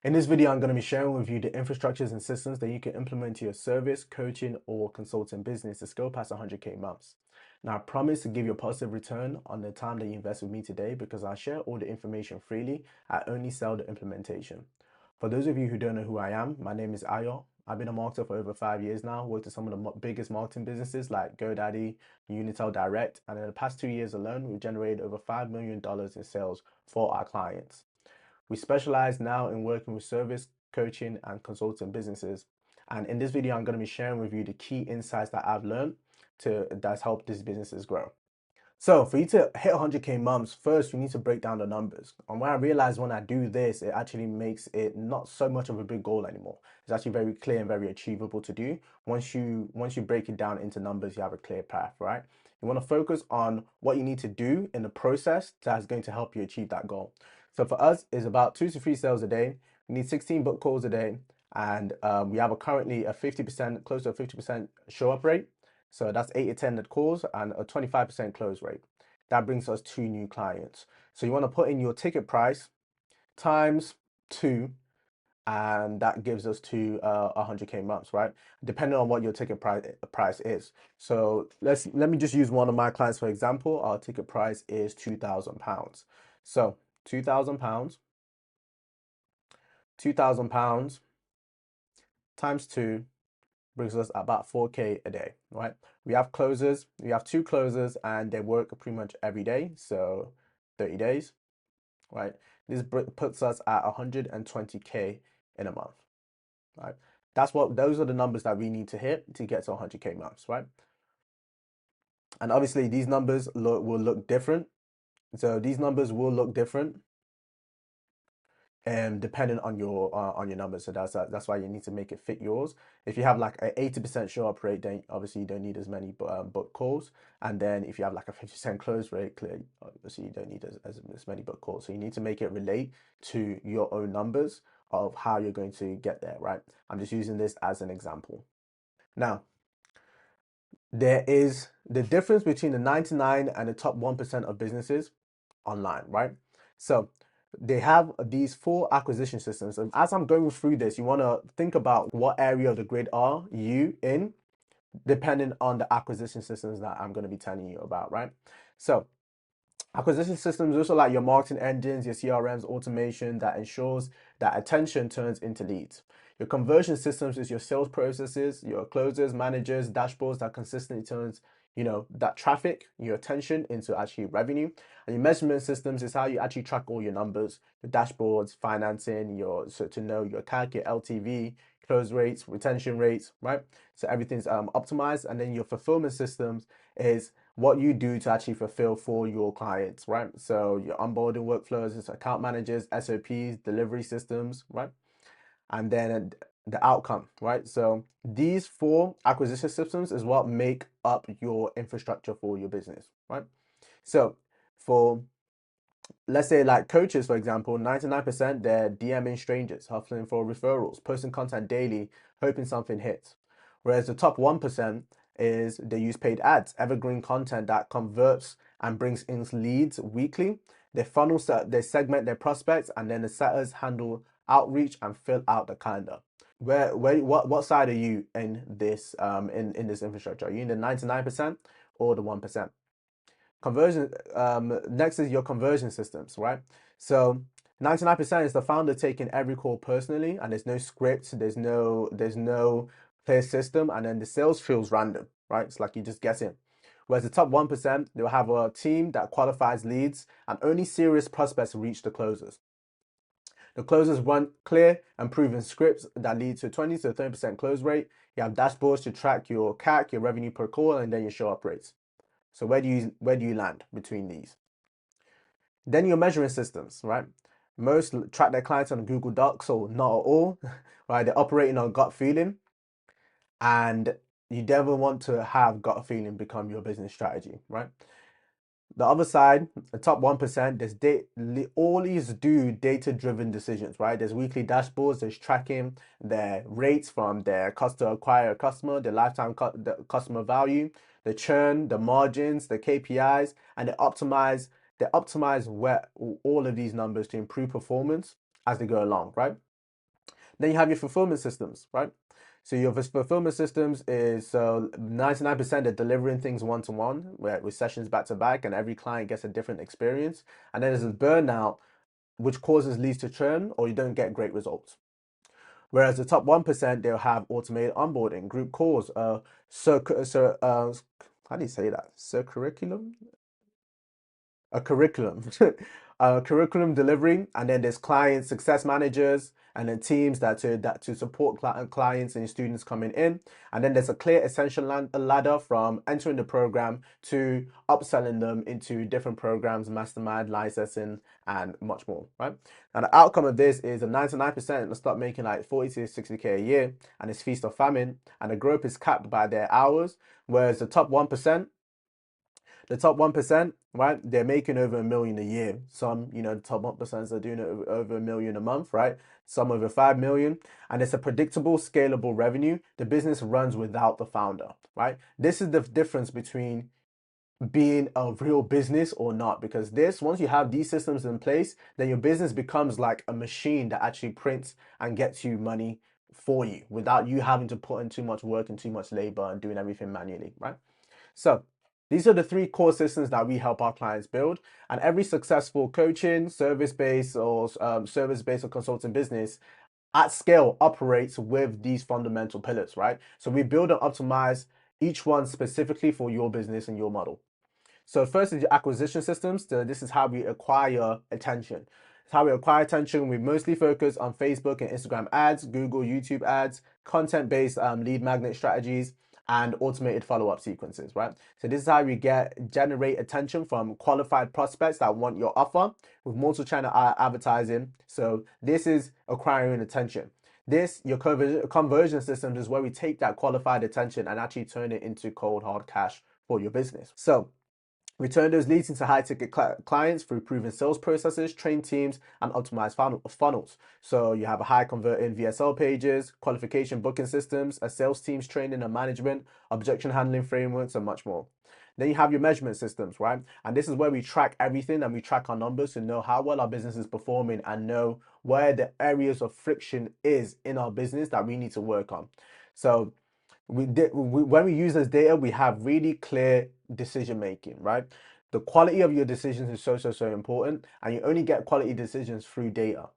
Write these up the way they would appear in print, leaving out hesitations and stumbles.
In this video, I'm going to be sharing with you the infrastructures and systems that you can implement to your service, coaching, or consulting business to scale past 100K months. Now, I promise to give you a positive return on the time that you invest with me today because I share all the information freely. I only sell the implementation. For those of you who don't know who I am, my name is Ayo. I've been a marketer for over 5 years now, worked at some of the biggest marketing businesses like GoDaddy, Unitel Direct, and in the past 2 years alone, we've generated over $5 million in sales for our clients. We specialize now in working with service, coaching, and consulting businesses. And in this video, I'm going to be sharing with you the key insights that I've learned that's helped these businesses grow. So for you to hit 100K months, first you need to break down the numbers. And when I realized when I do this, it actually makes it not so much of a big goal anymore. It's actually very clear and very achievable to do. Once you break it down into numbers, you have a clear path, right? You want to focus on what you need to do in the process that's going to help you achieve that goal. So for us, it's about 2 to 3 sales a day. We need 16 book calls a day, and we have currently a 50%, close to a 50% show up rate. So that's 8 attended calls and a 25% close rate. That brings us 2 new clients. So you want to put in your ticket price times 2, and that gives us to 100K months, right? Depending on what your ticket price is. So let me just use one of my clients for example. Our ticket price is £2,000. So £2,000, £2,000 times 2 brings us about 4K a day, right? We have closers, we have 2 closers, and they work pretty much every day, so 30 days, right? This puts us at 120K in a month, right? Those are the numbers that we need to hit to get to 100K months, right? And obviously these numbers will look different. So these numbers will look different depending on your numbers. So that's why you need to make it fit yours. If you have like an 80% show up rate, then obviously you don't need as many book calls. And then if you have like a 50% close rate, clearly obviously you don't need as many book calls. So you need to make it relate to your own numbers of how you're going to get there, right? I'm just using this as an example. Now, there is the difference between the 99 and the top 1% of businesses online, right? So they have these 4 acquisition systems. And as I'm going through this, you want to think about what area of the grid are you in, depending on the acquisition systems that I'm going to be telling you about, right? So acquisition systems also like your marketing engines, your CRMs, automation that ensures that attention turns into leads. Your conversion systems is your sales processes, your closers, managers, dashboards that consistently turns, that traffic, your attention into actually revenue. And your measurement systems is how you actually track all your numbers, your dashboards, financing, so to know your CAC, your LTV, close rates, retention rates, right? So everything's optimized. And then your fulfillment systems is what you do to actually fulfill for your clients, right? So your onboarding workflows, it's account managers, SOPs, delivery systems, right? And then the outcome, right? So these 4 acquisition systems is what make up your infrastructure for your business, right? So for, let's say like coaches, for example, 99% they're DMing strangers, hustling for referrals, posting content daily, hoping something hits. Whereas the top 1% is they use paid ads, evergreen content that converts and brings in leads weekly. They segment their prospects, and then the setters handle outreach and fill out the calendar. What side are you in this in this infrastructure? Are you in the 99% or the 1%? Conversion Next is your conversion systems, right? So 99% is the founder taking every call personally, and there's no script, there's no clear system, and then the sales feels random, right? It's like you just guess in. Whereas the top 1%, they'll have a team that qualifies leads, and only serious prospects reach the closers. The closers run clear and proven scripts that lead to 20 to 30% close rate. You have dashboards to track your CAC, your revenue per call, and then your show up rates. So where do you land between these? Then your measuring systems, right? Most track their clients on Google Docs or not at all, right? They're operating on gut feeling, and you never want to have gut feeling become your business strategy, right? The other side, the top 1%, always do data-driven decisions, right? There's weekly dashboards, there's tracking their rates from their cost to acquire a customer, the lifetime the customer value, the churn, the margins, the KPIs, and they optimize where all of these numbers to improve performance as they go along, right? Then you have your fulfillment systems, right? So your fulfillment systems is 99% are delivering things one to one, with sessions back to back, and every client gets a different experience. And then there's a burnout, which leads to churn, or you don't get great results. Whereas the top 1%, they'll have automated onboarding, group calls, how do you say that? Curriculum? A curriculum, a curriculum delivery, and then there's client success managers, and then teams that to support clients and students coming in, and then there's a clear ascension ladder from entering the program to upselling them into different programs, mastermind, licensing, and much more, right? And the outcome of this is a 99% will start making like 40 to 60K a year, and it's feast or famine, and the growth is capped by their hours, whereas the top 1%, right? They're making over $1 million a year. Some, the top 1% are doing it over $1 million a month, right? Some over 5 million. And it's a predictable, scalable revenue. The business runs without the founder, right? This is the difference between being a real business or not, because once you have these systems in place, then your business becomes like a machine that actually prints and gets you money for you without you having to put in too much work and too much labor and doing everything manually, right? So these are the three core systems that we help our clients build. And every successful coaching, service-based or consulting business at scale operates with these fundamental pillars, right? So we build and optimize each one specifically for your business and your model. So first is your acquisition systems. So this is how we acquire attention. It's how we acquire attention. We mostly focus on Facebook and Instagram ads, Google, YouTube ads, content-based lead magnet strategies, and automated follow-up sequences, right? So this is how we generate attention from qualified prospects that want your offer with multi-channel advertising. So this is acquiring attention. Your conversion systems is where we take that qualified attention and actually turn it into cold hard cash for your business. So we turn those leads into high-ticket clients through proven sales processes, trained teams, and optimized funnels. So you have a high-converting VSL pages, qualification booking systems, a sales team's training and management, objection handling frameworks, and much more. Then you have your measurement systems, right? And this is where we track everything and we track our numbers to know how well our business is performing and know where the areas of friction is in our business that we need to work on. So when we use this data, we have really clear decision making, right? The quality of your decisions is so important, and you only get quality decisions through data.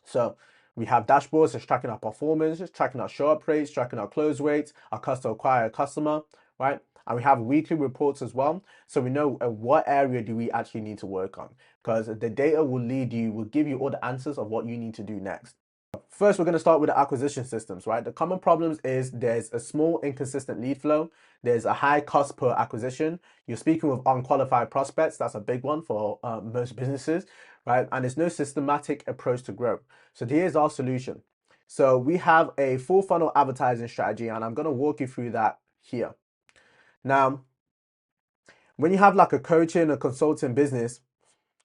So we have dashboards that's tracking our performance, tracking our show up rates, tracking our close rates, our cost to acquire a customer, right? And we have weekly reports as well. So we know what area do we actually need to work on, because the data will give you all the answers of what you need to do next. First, we're going to start with the acquisition systems, right? The common problems is there's a small inconsistent lead flow. There's a high cost per acquisition. You're speaking with unqualified prospects. That's a big one for most businesses, right? And there's no systematic approach to growth. So here's our solution. So we have a full funnel advertising strategy, and I'm going to walk you through that here. Now, when you have like a coaching, a consulting business,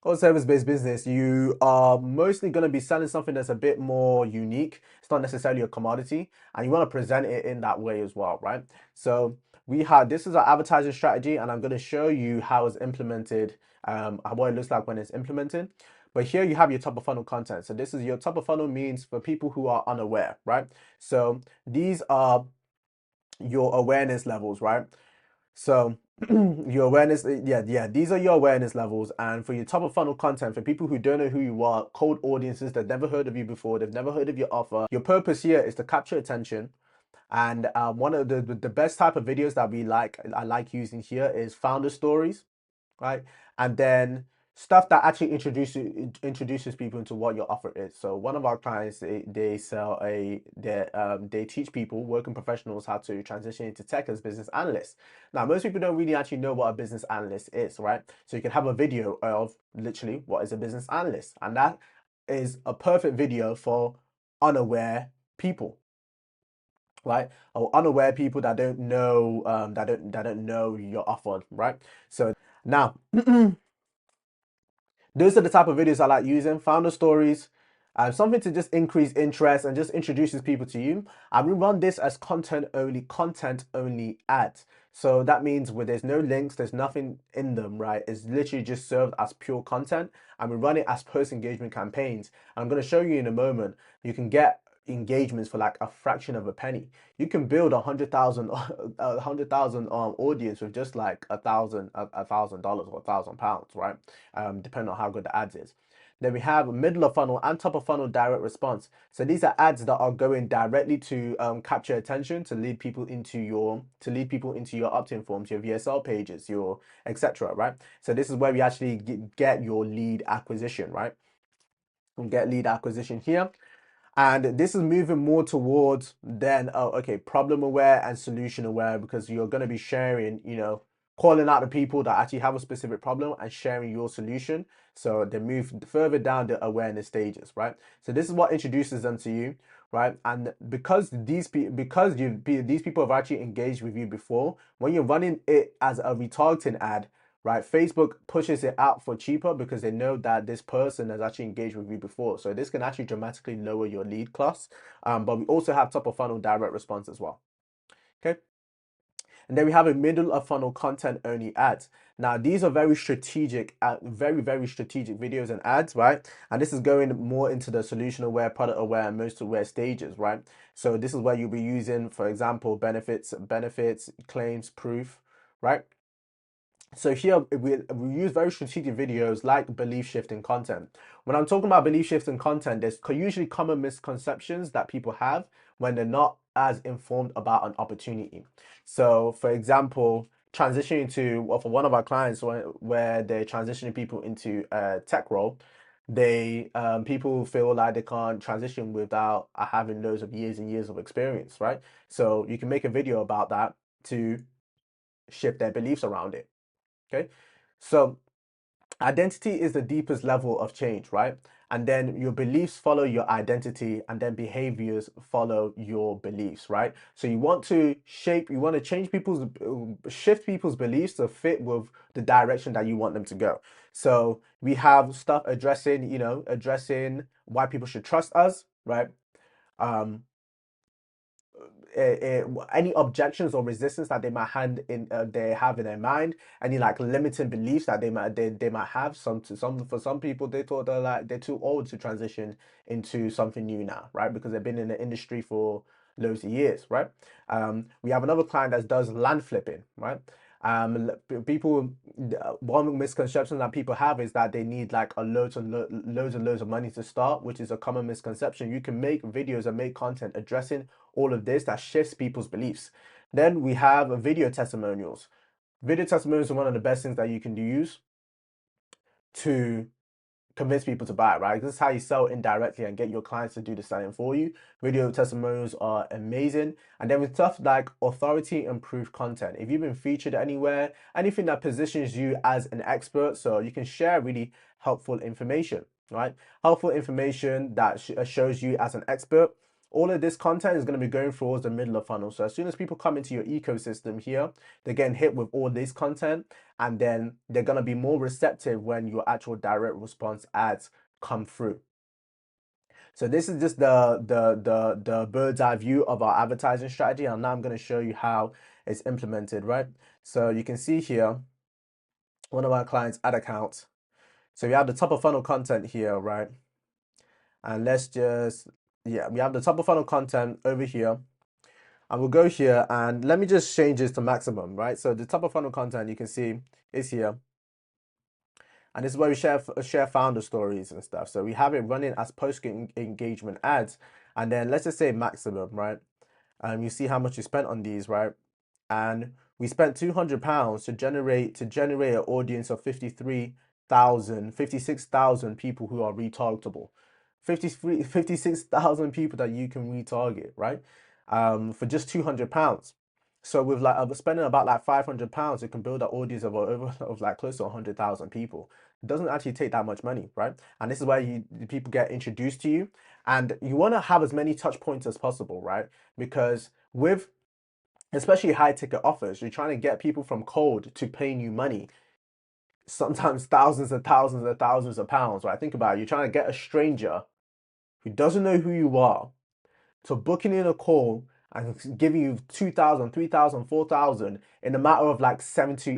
or service-based business, you are mostly going to be selling something that's a bit more unique. It's not necessarily a commodity, and you want to present it in that way as well, right? So this is our advertising strategy, and I'm going to show you how it's implemented, what it looks like when it's implemented. But here you have your top of funnel content. So this is your top of funnel means for people who are unaware, right? So these are your awareness levels, right? So your awareness, these are your awareness levels. And for your top of funnel content, for people who don't know who you are, cold audiences that never heard of you before, they've never heard of your offer, your purpose here is to capture attention. And one of the best type of videos that I like using here is founder stories, right? And then stuff that actually introduces people into what your offer is. So one of our clients, they teach people, working professionals, how to transition into tech as business analysts. Now, most people don't really actually know what a business analyst is, right? So you can have a video of literally what is a business analyst, and that is a perfect video for unaware people, right? Or unaware people that don't know that don't know your offer, right? So now those are the type of videos I like using. Founder stories, something to just increase interest and just introduces people to you. And we run this as content only ads. So that means where there's no links, there's nothing in them, right? It's literally just served as pure content, and we run it as post engagement campaigns. And I'm going to show you in a moment. You can get engagements for like a fraction of a penny. You can build 100,000 100,000 audience with just like $1,000 or £1,000, right? Depending on how good the ads is. Then we have middle of funnel and top of funnel direct response. So these are ads that are going directly to capture attention, to lead people into your opt-in forms, your VSL pages, your etc. Right? So this is where we actually get your lead acquisition, right? We get lead acquisition here. And this is moving more towards then, oh, okay, problem aware and solution aware, because you're going to be sharing, calling out the people that actually have a specific problem and sharing your solution. So they move further down the awareness stages, right? So this is what introduces them to you, right? And because these people have actually engaged with you before, when you're running it as a retargeting ad, right? Facebook pushes it out for cheaper because they know that this person has actually engaged with you before. So this can actually dramatically lower your lead costs. But we also have top of funnel direct response as well. Okay. And then we have a middle of funnel content only ads. Now, these are very strategic, very, very strategic videos and ads, right? And this is going more into the solution aware, product aware, and most aware stages, right? So this is where you'll be using, for example, benefits, claims, proof, right? So here we use very strategic videos like belief shifting content. When I'm talking about belief shifting content, there's usually common misconceptions that people have when they're not as informed about an opportunity. So, for example, transitioning to, well, for one of our clients where they're transitioning people into a tech role, people feel like they can't transition without having loads of years and years of experience, right? So you can make a video about that to shift their beliefs around it. Okay, so identity is the deepest level of change, right? And then your beliefs follow your identity, and then behaviors follow your beliefs, right? So you want to shift people's beliefs to fit with the direction that you want them to go. So we have stuff addressing why people should trust us, right? Um, any objections or resistance that they have in their mind, any like limiting beliefs that they might have. For some people, they thought they're too old to transition into something new now, right? Because they've been in the industry for loads of years, right? We have another client that does land flipping, right? People, one misconception that people have is that they need like loads of money to start, which is a common misconception. You can make videos and make content addressing all of this that shifts people's beliefs. Then we have video testimonials. Video testimonials are one of the best things that you can use to convince people to buy, right? This is how you sell indirectly and get your clients to do the selling for you. Video testimonials are amazing. And then with stuff like authority and proof content, if you've been featured anywhere, anything that positions you as an expert, so you can share really helpful information, right? Helpful information that shows you as an expert. All of this content is going to be going towards the middle of funnel. So as soon as people come into your ecosystem here, they're getting hit with all this content, and then they're going to be more receptive when your actual direct response ads come through. So this is just the bird's eye view of our advertising strategy, and now I'm going to show you how it's implemented, right? So you can see here one of our clients' ad accounts. So we have the top of funnel content here, right? And we have the top of funnel content over here. And we'll go here, and let me just change this to maximum, right? So the top of funnel content you can see is here. And this is where we share founder stories and stuff. So we have it running as post engagement ads. And then let's just say maximum, right? And you see how much you spent on these, right? And we spent £200 to generate an audience of 56,000 people who are retargetable. 56,000 people that you can retarget, right? For just £200. So with like spending about like £500, you can build an audience of like close to 100,000 people. It doesn't actually take that much money, right? And this is where people get introduced to you, and you want to have as many touch points as possible, right? Because with especially high ticket offers, you're trying to get people from cold to paying you money, sometimes thousands and thousands and thousands of pounds, right? Think about it. You're trying to get a stranger who doesn't know who you are to booking in a call and giving you 2,000, 3,000, 4,000 in a matter of like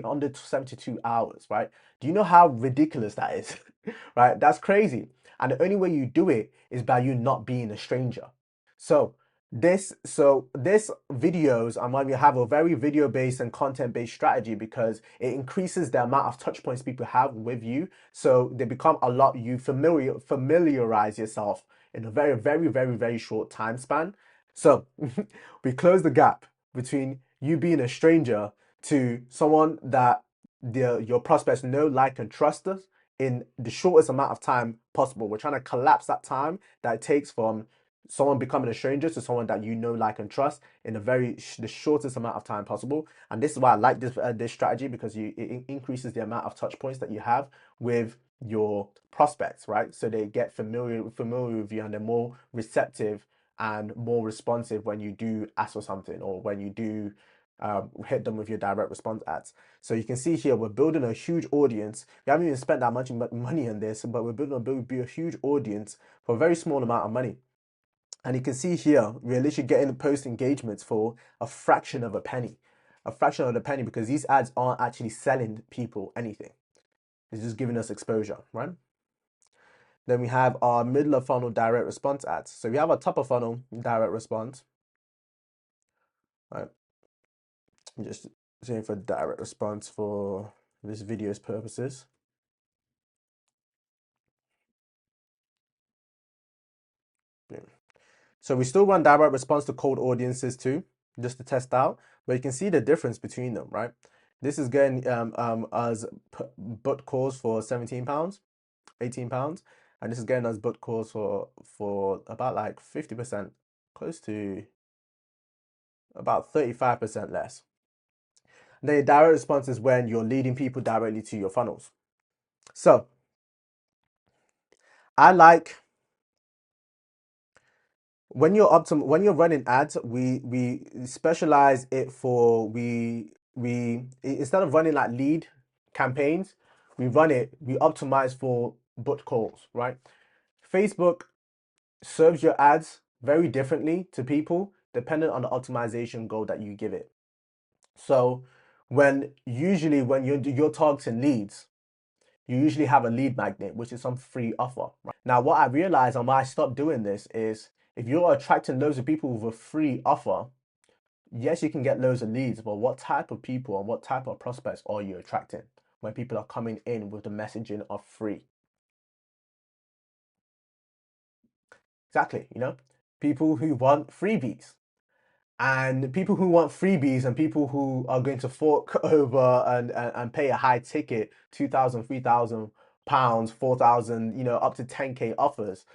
under 72 hours, right? Do you know how ridiculous that is? Right? That's crazy. And the only way you do it is by you not being a stranger. So this videos and why we have a very video based and content based strategy because it increases the amount of touch points people have with you. So they become a lot you familiarize yourself in a very short time span. So we close the gap between you being a stranger to someone that your prospects know, like, and trust us in the shortest amount of time possible. We're trying to collapse that time that it takes from someone becoming a stranger to someone that you know, like, and trust in a the shortest amount of time possible. And this is why I like this strategy because it increases the amount of touch points that you have with your prospects, right? So they get familiar with you and they're more receptive and more responsive when you do ask for something or when you do hit them with your direct response ads. So you can see here, we're building a huge audience. We haven't even spent that much money on this, but we're building a huge audience for a very small amount of money. And you can see here, we're literally getting post engagements for a fraction of a penny. A fraction of a penny because these ads aren't actually selling people anything. It's just giving us exposure, right? Then we have our middle of funnel direct response ads. So we have our top of funnel direct response, right? I'm just saying for direct response for this video's purposes. So we still run direct response to cold audiences too, just to test out. But you can see the difference between them, right? This is getting as booked calls for £17, £18, and this is getting us booked calls for about like 50%, close to about 35% less. The direct response is when you're leading people directly to your funnels. So I like when you're running ads, we specialize it for we instead of running like lead campaigns, we optimize for bot calls, right? Facebook serves your ads very differently to people depending on the optimization goal that you give it. So when you're targeting leads, you usually have a lead magnet, which is some free offer. Right? Now, what I realized and why I stopped doing this is if you're attracting loads of people with a free offer, yes, you can get loads of leads, but what type of people and what type of prospects are you attracting when people are coming in with the messaging of free? Exactly, people who want freebies. And people who want freebies and people who are going to fork over and pay a high ticket, 2,000, 3,000 pounds, 4,000, up to 10K offers,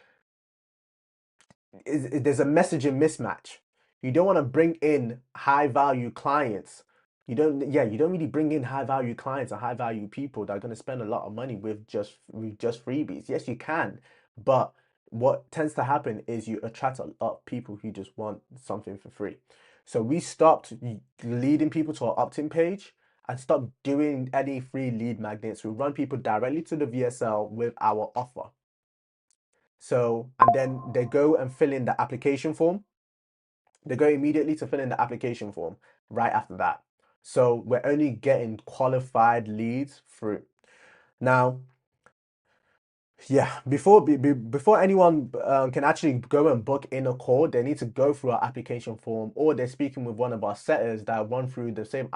there's a messaging mismatch. You don't want to bring in high value clients. You don't really bring in high value clients and high value people that are going to spend a lot of money with just freebies. Yes, you can, but what tends to happen is you attract a lot of people who just want something for free. So we stopped leading people to our opt-in page and stopped doing any free lead magnets. We run people directly to the VSL with our offer. So, and then they go and fill in the application form. They go immediately to fill in the application form right after that. So we're only getting qualified leads through. Now, yeah, before anyone can actually go and book in a call, they need to go through our application form, or they're speaking with one of our setters that run through the same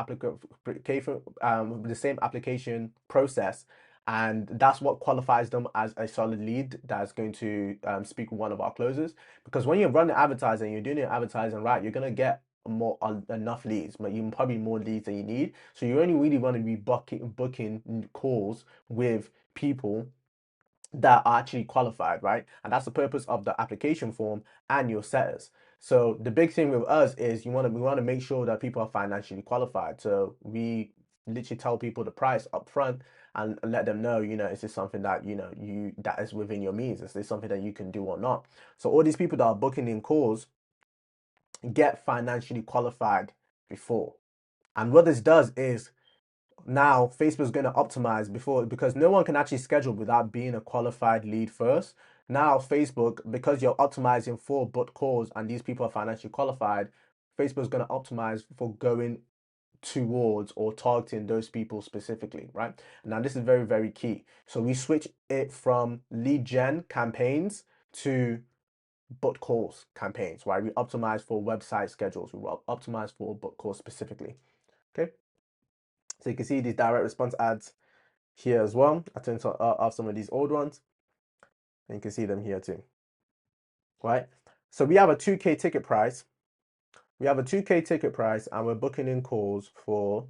application process, and that's what qualifies them as a solid lead that's going to speak with one of our closers. Because when you're running advertising, you're doing your advertising right, you're gonna get more enough leads, but you probably more leads than you need. So you only really want to be booking calls with people that are actually qualified, right? And that's the purpose of the application form and your setters. So the big thing with us is we want to make sure that people are financially qualified. So we literally tell people the price up front and let them know, is this something that that is within your means? Is this something that you can do or not? So all these people that are booking in calls get financially qualified before. And what this does is now Facebook's going to optimize before because no one can actually schedule without being a qualified lead first. Now Facebook, because you're optimizing for bot calls and these people are financially qualified, Facebook's going to optimize for going towards or targeting those people specifically, right? Now this is very key. So we switch it from lead gen campaigns to booked calls campaigns, right? We optimize for website schedules. We optimize for booked calls specifically. Okay. So you can see these direct response ads here as well. I turned off some of these old ones, and you can see them here too, right? So we have a 2K ticket price. We have a 2K ticket price, and we're booking in calls for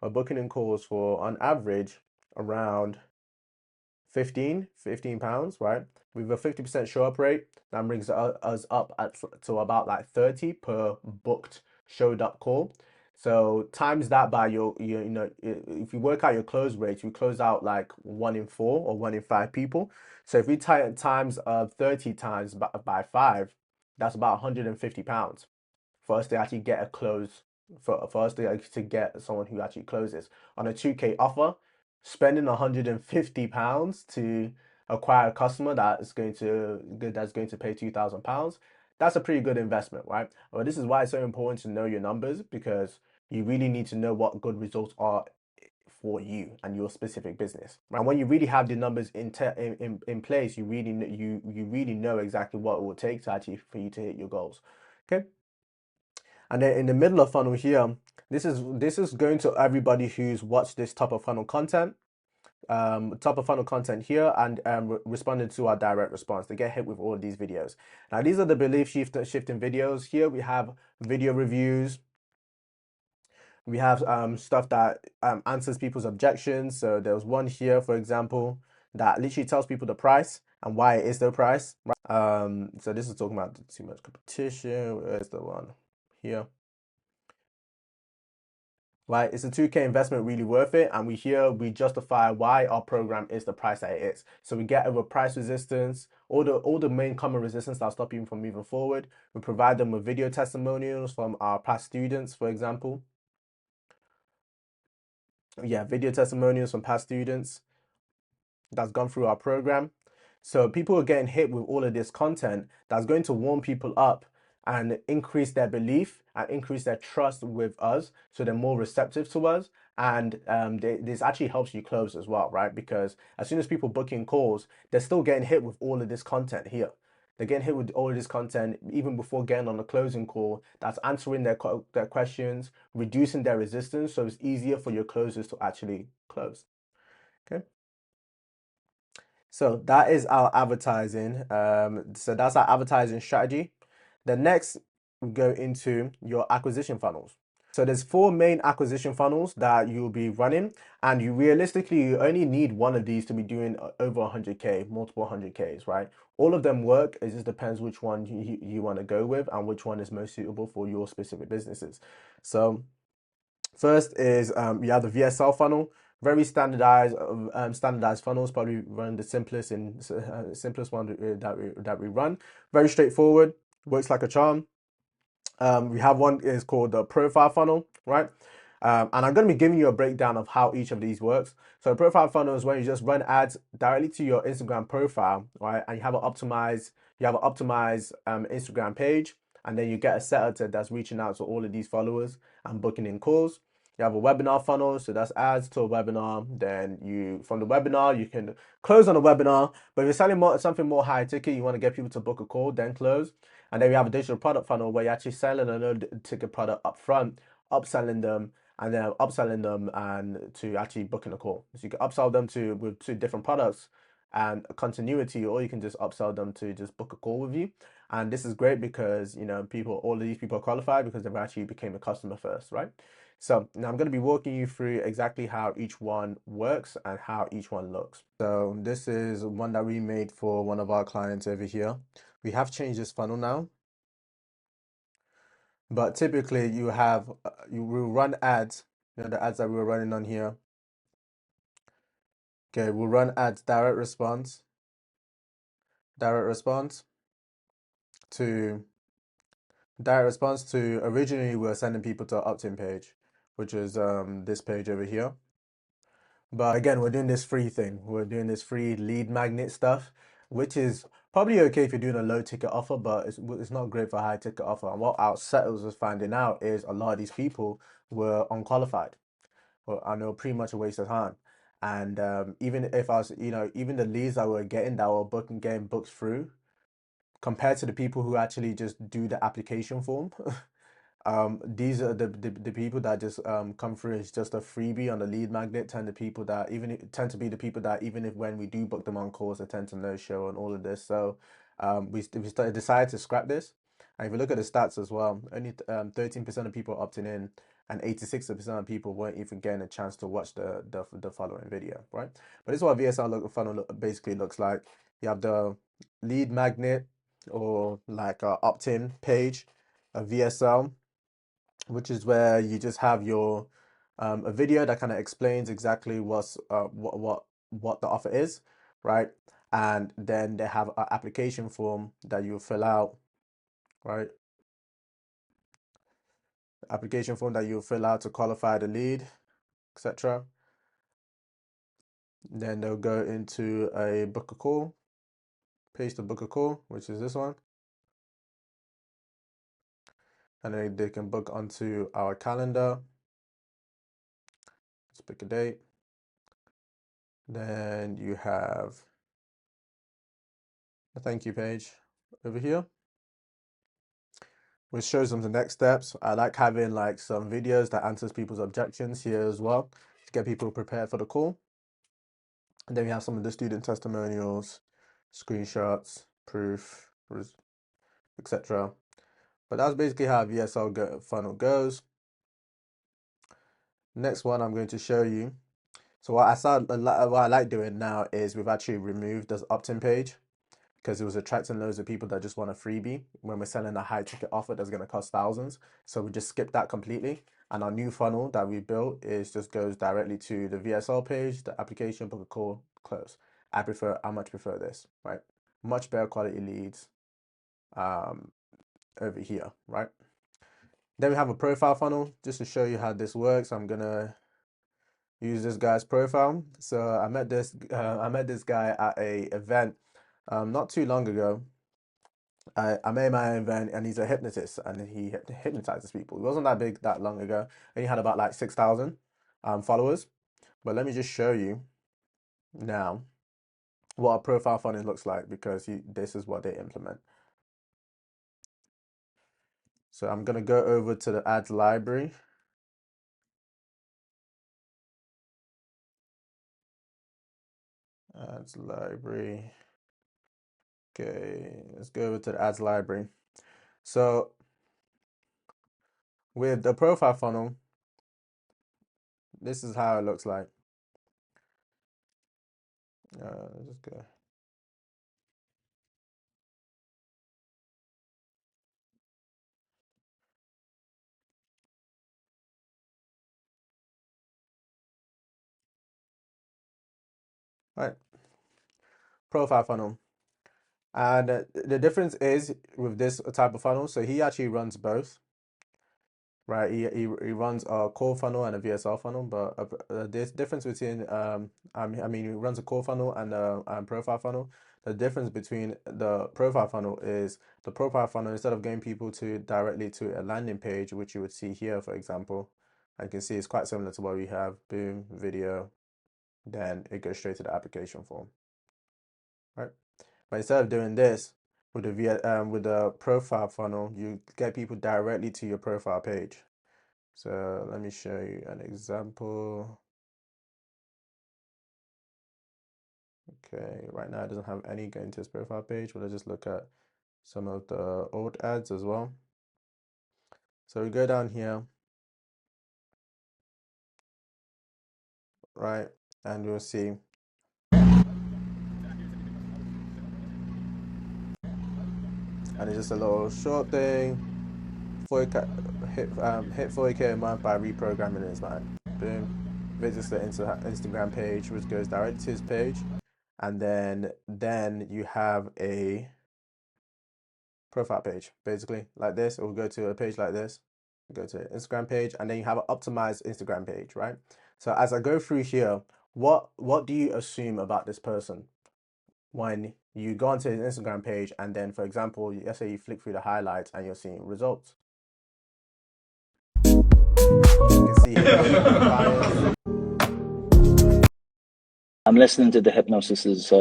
on average around 15 pounds, right? With a 50% show up rate, that brings us up to about like 30 per booked showed up call. So times that by if you work out your close rate, you close out like 1 in 4 or 1 in 5 people. So if we times 30 times by 5, that's about 150 pounds for us to actually get a close, for us to get someone who actually closes on a 2K offer. Spending 150 pounds to acquire a customer that's going to pay 2,000 pounds, that's a pretty good investment, right? Well, this is why it's so important to know your numbers, because you really need to know what good results are for you and your specific business. And when you really have the numbers in place, you really know exactly what it will take to actually for you to hit your goals. Okay. And then in the middle of funnel here, this is going to everybody who's watched this top of funnel content, top of funnel content here, and responded to our direct response. They get hit with all of these videos. Now these are the belief shifting videos. Here we have video reviews. We have stuff that answers people's objections. So there was one here, for example, that literally tells people the price and why it is the price. So this is talking about too much competition. Where's the one here? Right, is a 2K investment really worth it? And we justify why our program is the price that it is. So we get over price resistance, all the main common resistance that'll stop you from moving forward. We provide them with video testimonials from our past students, for example. Yeah, video testimonials from past students that's gone through our program. So people are getting hit with all of this content that's going to warm people up and increase their belief and increase their trust with us, so they're more receptive to us. And this actually helps you close as well, right? Because as soon as people book in calls, they're still getting hit with all of this content here. They're getting hit with all of this content even before getting on the closing call. That's answering their questions, reducing their resistance, so it's easier for your closers to actually close. Okay. So that is our advertising. So that's our advertising strategy. The next, we go into your acquisition funnels. So there's 4 main acquisition funnels that you'll be running, and you only need one of these to be doing over 100K, multiple 100Ks, right? All of them work. It just depends which one you want to go with and which one is most suitable for your specific businesses. So first is you have the VSL funnel, very standardized funnels. Probably run the simplest one that we run. Very straightforward, works like a charm. We have one is called the profile funnel, right? And I'm going to be giving you a breakdown of how each of these works. So a profile funnel is when you just run ads directly to your Instagram profile, right? And you have an optimized Instagram page, and then you get a setter that's reaching out to all of these followers and booking in calls. You have a webinar funnel, so that's ads to a webinar. Then from the webinar, you can close on a webinar. But if you're selling something more high ticket, you want to get people to book a call, then close. And then we have a digital product funnel where you're actually selling a low ticket product up front, upselling them, and to actually booking a call. So you can upsell them with 2 different products and continuity, or you can just upsell them to just book a call with you. And this is great because all of these people are qualified because they've actually became a customer first, right? So now I'm going to be walking you through exactly how each one works and how each one looks. So this is one that we made for one of our clients over here. We have changed this funnel now, but typically you will run ads, the ads that we were running on here. Okay, we'll run ads direct response to originally we were sending people to our opt-in page, which is this page over here. But again, we're doing this free thing. We're doing this free lead magnet stuff, which is probably okay if you're doing a low ticket offer, but it's not great for a high ticket offer. And what our settles was finding out is a lot of these people were unqualified. Well, I know pretty much a waste of time. And even if I was, even the leads that we're getting that were getting booked through, compared to the people who actually just do the application form. These are the people that just come through as just a freebie on the lead magnet, tend to people that tend to be the people that even if when we do book them on calls, they tend to no show and all of this. So decided to scrap this. And if you look at the stats as well, only 13% of people opting in, and 86% of people weren't even getting a chance to watch the following video, right? But this is what VSL funnel basically looks like. You have the lead magnet or like a opt-in page, a VSL, which is where you just have your a video that kind of explains exactly what the offer is, right? And then they have an application form that you fill out, right? Application form that you fill out to qualify the lead, etc. Then they'll go into a book a call, page to book a call, which is this one. And then they can book onto our calendar. Let's pick a date. Then you have a thank you page over here, which shows them the next steps. I like having like some videos that answers people's objections here as well to get people prepared for the call. And then we have some of the student testimonials, screenshots, proof, etc. But that's basically how a VSL funnel goes. Next one I'm going to show you. So what I like doing now is we've actually removed this opt-in page because it was attracting loads of people that just want a freebie when we're selling a high ticket offer that's going to cost thousands. So we just skip that completely. And our new funnel that we built just goes directly to the VSL page, the application, book a call, close. I much prefer this, right? Much better quality leads over here, right? Then we have a profile funnel just to show you how this works. I'm gonna use this guy's profile. So I met this guy at a event not too long ago. I made my event, and he's a hypnotist, and he hypnotizes people. He wasn't that big that long ago, and he had about like 6,000 followers. But let me just show you now what a profile funnel looks like, because this is what they implement. So I'm gonna go over to the ads library. Ads library. Okay, let's go over to the ads library. So with the profile funnel, this is how it looks like. Let's just go. All right, profile funnel. And the difference is with this type of funnel, so he actually runs both, right? He runs a core funnel and a VSL funnel, but there's difference between I mean he runs a core funnel and a profile funnel. The difference between the profile funnel is the profile funnel, instead of getting people directly to a landing page, which you would see here, for example, I can see it's quite similar to what we have. Boom, video, then it goes straight to the application form, right? But instead of doing this with the profile funnel, you get people directly to your profile page. So let me show you an example. Okay, right now it doesn't have any going to his profile page, but let's just look at some of the old ads as well. So we go down here, right, and you'll see. And it's just a little short thing. 40K, hit 40K a month by reprogramming his mind. Boom. Visits the Instagram page, which goes directly to his page. And then you have a profile page, basically like this. It will go to a page like this, go to Instagram page, and then you have an optimized Instagram page, right? So as I go through here, what do you assume about this person when you go onto his Instagram page, and then, for example, let's say you flick through the highlights and you're seeing results. You can see here, I'm listening to the hypnosis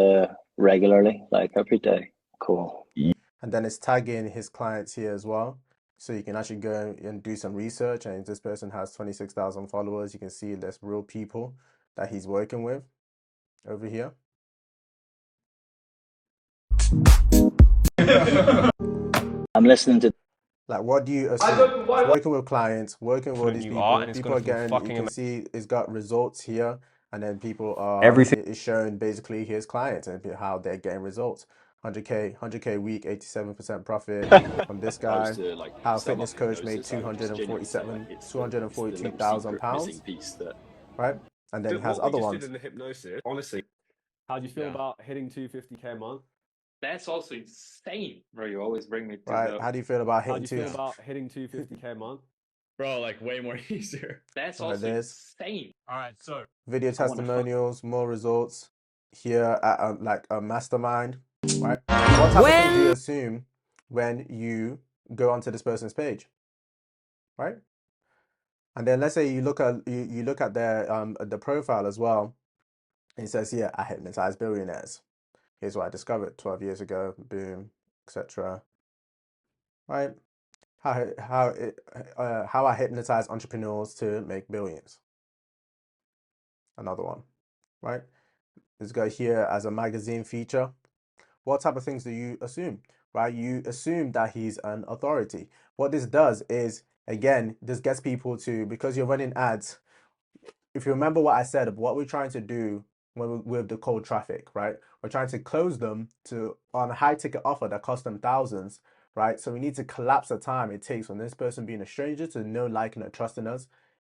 regularly, like every day. Cool. And then it's tagging his clients here as well. So you can actually go and do some research. And this person has 26,000 followers. You can see there's real people that he's working with over here. I'm listening to. Like, what do you assume? Working with clients, working with all these people. People are getting, you can see it's got results here. And then people are, Everything. it's showing basically his clients and how they're getting results. 100K week, 87% profit from this guy. How a fitness coach made 242,000 pounds, right? And then he has other ones. In the hypnosis, honestly, how do you feel about hitting 250K a month? That's also insane, bro. You always bring me to Right? How do you feel about hitting 250K a month? Bro, like way more easier. That's also insane. All right, so video testimonials, more results here at like a mastermind, right? What type of things do you assume when you go onto this person's page, right? And then let's say you look at you look at their the profile as well. And it says here, I hypnotize billionaires. Here's what I discovered 12 years ago. Boom, etc. Right? How I hypnotize entrepreneurs to make billions. Another one, right? Let's go here as a magazine feature. What type of things do you assume, right? You assume that he's an authority. What this does is, again, this gets people to, because you're running ads. If you remember what I said, what we're trying to do with the cold traffic, right? We're trying to close them on a high ticket offer that costs them thousands, right? So we need to collapse the time it takes from this person being a stranger to know, liking, and trusting us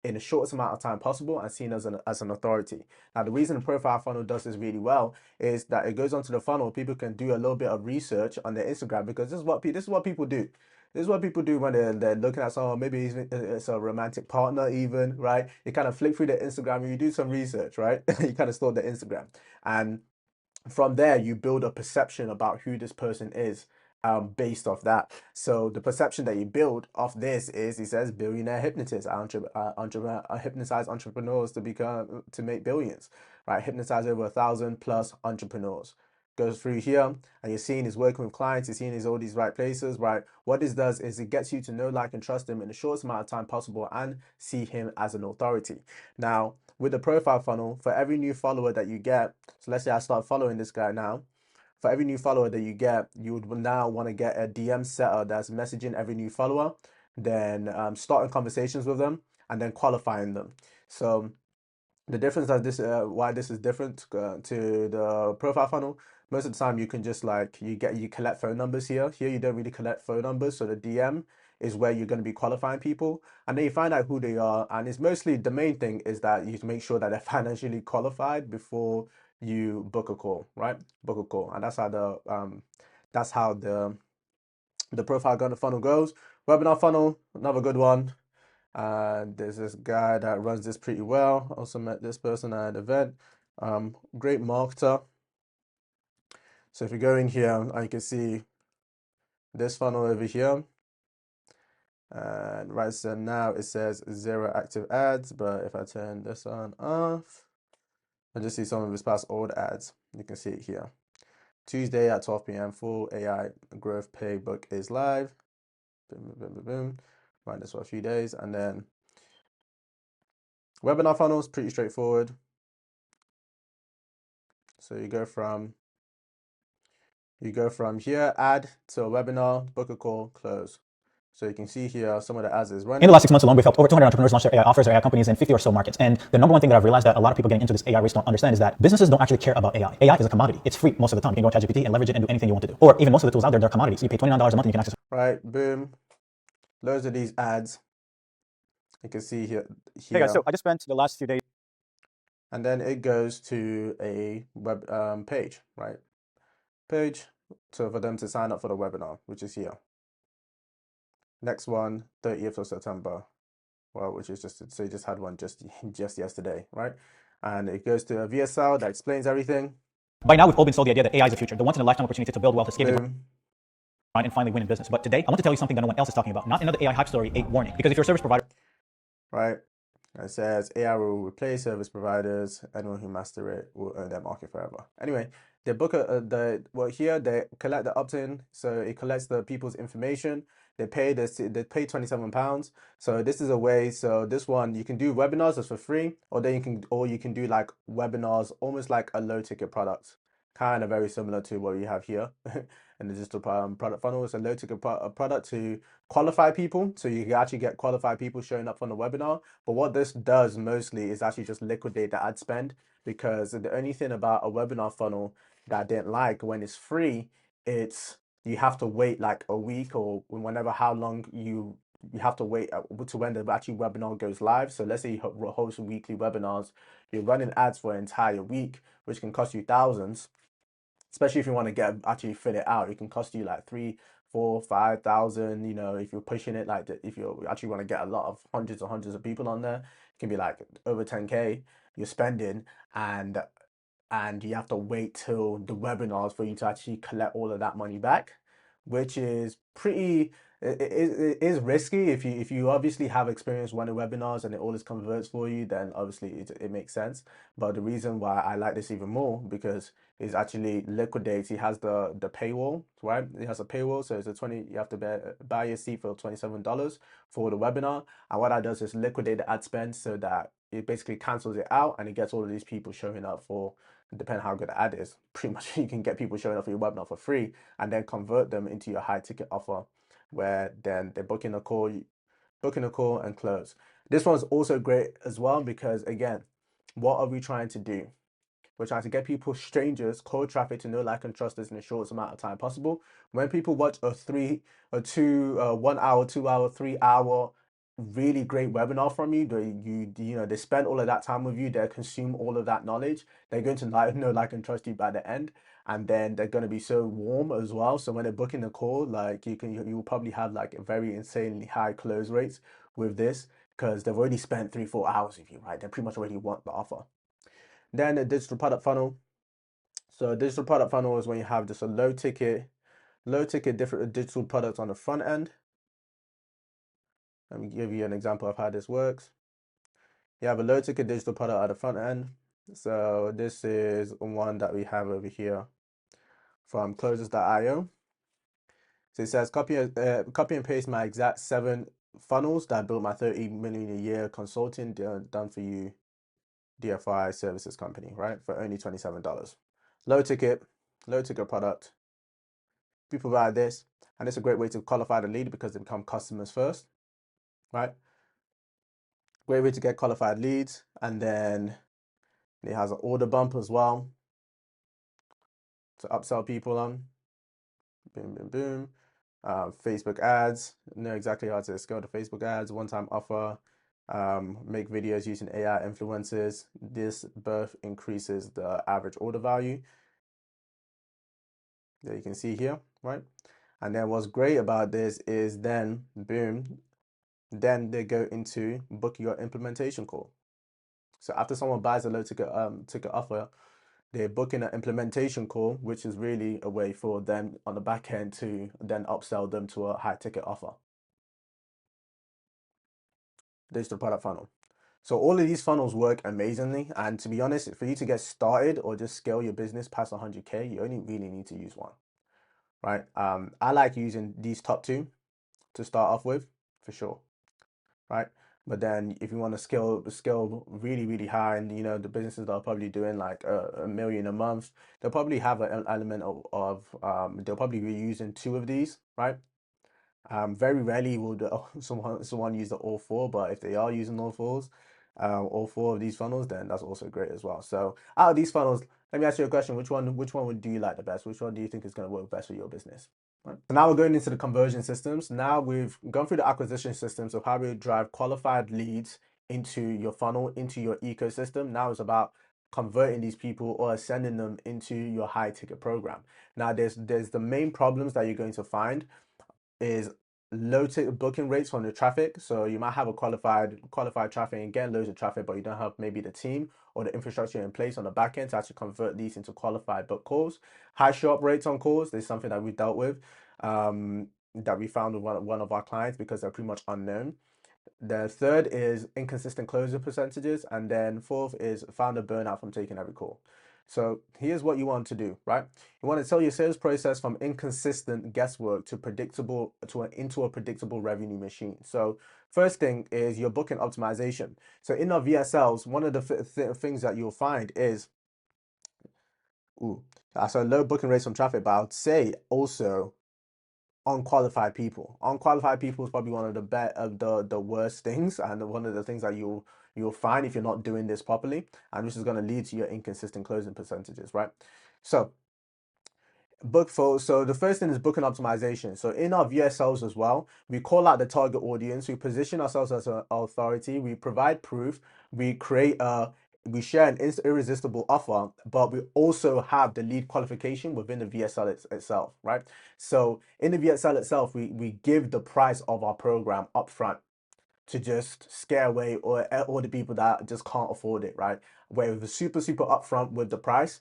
in the shortest amount of time possible and seen as an authority. Now, the reason the profile funnel does this really well is that it goes onto the funnel. People can do a little bit of research on their Instagram, because this is what people do. This is what people do when they're looking at someone. Maybe it's a romantic partner even, right? You kind of flick through their Instagram and you do some research, right? You kind of stalk their Instagram. And from there, you build a perception about who this person is. Based off that. So the perception that you build off this is, he says, billionaire hypnotist. I hypnotize entrepreneurs to make billions, right? Hypnotize over 1,000+ entrepreneurs. Goes through here, and you're seeing he's working with clients, you're seeing he's all these right places, right? What this does is it gets you to know, like, and trust him in the shortest amount of time possible and see him as an authority. Now, with the profile funnel, for every new follower that you get, so let's say I start following this guy now. For every new follower that you get, you would now want to get a DM setter that's messaging every new follower, then starting conversations with them, and then qualifying them. So the difference that why this is different to the profile funnel, most of the time you can just you collect phone numbers here. Here you don't really collect phone numbers, so the DM is where you're going to be qualifying people, and then you find out who they are. And it's mostly, the main thing is that you make sure that they're financially qualified before you book a call, right? Book a call. And that's how the profile funnel goes. Webinar funnel, another good one. And there's this guy that runs this pretty well. Also met this person at an event. Great marketer. So if you go in here, you can see this funnel over here. And right, so now it says 0 active ads, but if I turn this on off, I just see some of his past old ads. You can see it here. Tuesday at 12 p.m. full AI growth playbook is live. Boom, boom, boom, boom. Run this for a few days, and then webinar funnels, pretty straightforward. So you go from here, add to a webinar, book a call, close. So you can see here some of the ads is running. In the last 6 months alone, we've helped over 200 entrepreneurs launch their AI offers or AI companies in 50 or so markets. And the number one thing that I've realized that a lot of people getting into this AI race don't understand is that businesses don't actually care about AI. AI is a commodity. It's free most of the time. You can go to ChatGPT and leverage it and do anything you want to do. Or even most of the tools out there, they're commodities. You pay $29 a month and you can access. Right, boom. Loads of these ads. You can see here. Hey guys, so I just spent the last few days. And then it goes to a web page, right? Page, so for them to sign up for the webinar, which is here. Next one, 30th of September. Well, which is so you just had one just yesterday, right? And it goes to a VSL that explains everything. By now, we've all been sold the idea that AI is the future, the once-in-a-lifetime opportunity to build wealth, escape the and finally win in business. But today, I want to tell you something that no one else is talking about. Not another AI hype story, a warning. Because if you're a service provider, right? It says AI will replace service providers. Anyone who master it will earn their market forever. Anyway, they book here they collect the opt-in, so it collects the people's information. They pay £27. So this is a way. So this one you can do webinars as for free, or you can do like webinars almost like a low ticket product, kind of very similar to what we have here in the digital product funnel. It's a low ticket product to qualify people, so you can actually get qualified people showing up on the webinar. But what this does mostly is actually just liquidate the ad spend, because the only thing about a webinar funnel that I didn't like, when it's free, it's you have to wait like a week or whenever how long you have to wait to when the actual webinar goes live. So let's say you host weekly webinars, you're running ads for an entire week, which can cost you thousands. Especially if you want to actually fill it out, it can cost you like 3, 4, 5,000. You know, if you're pushing it like if you actually want to get a lot of hundreds of people on there, it can be like over 10K you're spending, and you have to wait till the webinars for you to actually collect all of that money back, which is pretty it is risky. If you obviously have experience running webinars and it always converts for you, then obviously it makes sense. But the reason why I like this even more, because it's actually liquidates. He has the paywall, right? It has a paywall, so it's a 20. You have to buy your seat for $27 for the webinar, and what that does is liquidate the ad spend, so that it basically cancels it out and it gets all of these people showing up for, depending how good the ad is, pretty much you can get people showing up for your webinar for free and then convert them into your high ticket offer, where then they're booking a call and close. This one's also great as well, because again, what are we trying to do? We're trying to get people, strangers, cold traffic to know, like, and trust us in the shortest amount of time possible. When people watch a 1 hour, 2 hour, 3 hour really great webinar from you, they spend all of that time with you, they consume all of that knowledge, they're going to know, like, and trust you by the end, and then they're going to be so warm as well. So when they're booking a call, like, you will probably have like a very insanely high close rates with this, because they've already spent 3-4 hours with you, right? They pretty much already want the offer. Then a digital product funnel. So a digital product funnel is when you have just a low ticket different digital products on the front end. Let me give you an example of how this works. You have a low ticket digital product at the front end. So this is one that we have over here from closers.io. So it says copy and paste my exact 7 funnels that built my 30 million a year consulting done for you DFI services company, right? For only $27. Low ticket product. People buy this, and it's a great way to qualify the lead because they become customers first, right? Great way to get qualified leads, and then it has an order bump as well to upsell people on. Boom, boom, boom. Facebook ads, know exactly how to scale the Facebook ads. One-time offer. Make videos using AI influencers. This both increases the average order value that you can see here, right? And then what's great about this is then, boom, then they go into book your implementation call. So after someone buys a low ticket offer, they're booking an implementation call, which is really a way for them on the back end to then upsell them to a high ticket offer. Digital product funnel. So all of these funnels work amazingly. And to be honest, for you to get started or just scale your business past 100K, you only really need to use one, right? I like using these top 2 to start off with, for sure, right? But then if you want to scale really, really high, and the businesses that are probably doing like a million a month, they'll probably have an element of they'll probably be using 2 of these, right? Very rarely will someone use the all 4, but if they are using all 4 of these funnels, then that's also great as well. So out of these funnels, let me ask you a question: which one do you like the best? Which one do you think is going to work best for your business? Right. So now we're going into the conversion systems. Now we've gone through the acquisition systems of how we drive qualified leads into your funnel, into your ecosystem. Now it's about converting these people or sending them into your high ticket program. Now there's the main problems that you're going to find is low ticket booking rates from the traffic. So you might have a qualified traffic and get loads of traffic, but you don't have maybe the team or the infrastructure in place on the back end to actually convert these into qualified book calls. High show up rates on calls. This is something that we dealt with, that we found with one of our clients, because they're pretty much unknown. The third is inconsistent closing percentages. And then fourth is founder burnout from taking every call. So here's what you want to do, right? You want to tell your sales process from inconsistent guesswork to predictable into a predictable revenue machine. So first thing is your booking optimization. So in our VSLs, one of the things that you'll find is so low booking rates from traffic, but I would say also unqualified people. Unqualified people is probably one of the worst things, and one of the things that you'll find if you're not doing this properly, and this is going to lead to your inconsistent closing percentages, right? So so the first thing is booking optimization. So in our VSLs as well, we call out the target audience, we position ourselves as an authority, we provide proof, we we share an irresistible offer, but we also have the lead qualification within the VSL itself, right? So in the VSL itself, we give the price of our program upfront to just scare away all the people that just can't afford it, right? Where we're super upfront with the price.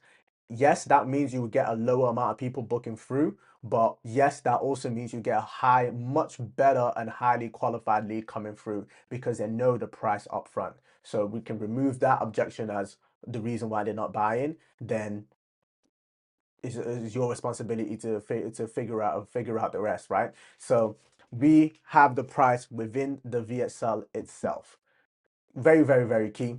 Yes, that means you will get a lower amount of people booking through, but yes, that also means you get a much better and highly qualified lead coming through because they know the price upfront. So we can remove that objection as the reason why they're not buying. Then is your responsibility to figure out the rest, right? So we have the price within the VSL itself. Very, very, very key.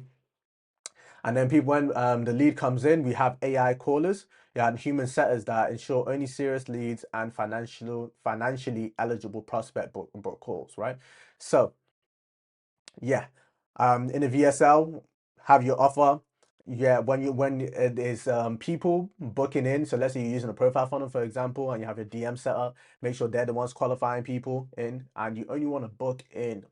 And then people, when the lead comes in, we have AI callers, yeah, and human setters that ensure only serious leads and financially eligible prospect book calls, right? So yeah, in the VSL, have your offer. Yeah, when it is people booking in, so let's say you're using a profile funnel, for example, and you have your DM set up, make sure they're the ones qualifying people in, and you only want to book in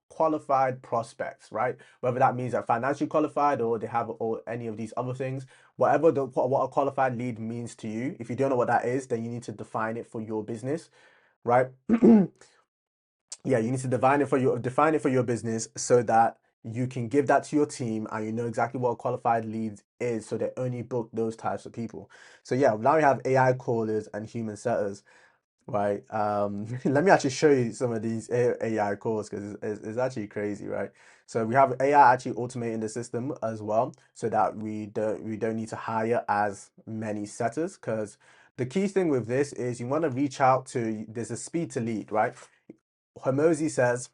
qualified prospects, right? Whether that means they're financially qualified or they have or any of these other things, whatever what a qualified lead means to you. If you don't know what that is, then you need to define it for your business, right? Yeah, you need to define it for your business so that you can give that to your team and you know exactly what a qualified lead is, so they only book those types of people. So yeah, now we have AI callers and human setters, right? Let me actually show you some of these AI calls because it's actually crazy, right? So we have AI actually automating the system as well, so that we don't need to hire as many setters. Because the key thing with this is you want to reach out to, there's a speed to lead, right? Hormozy says,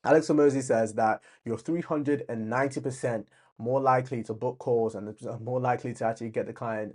Alex Hormozy says that you're 390% more likely to book calls and more likely to actually get the client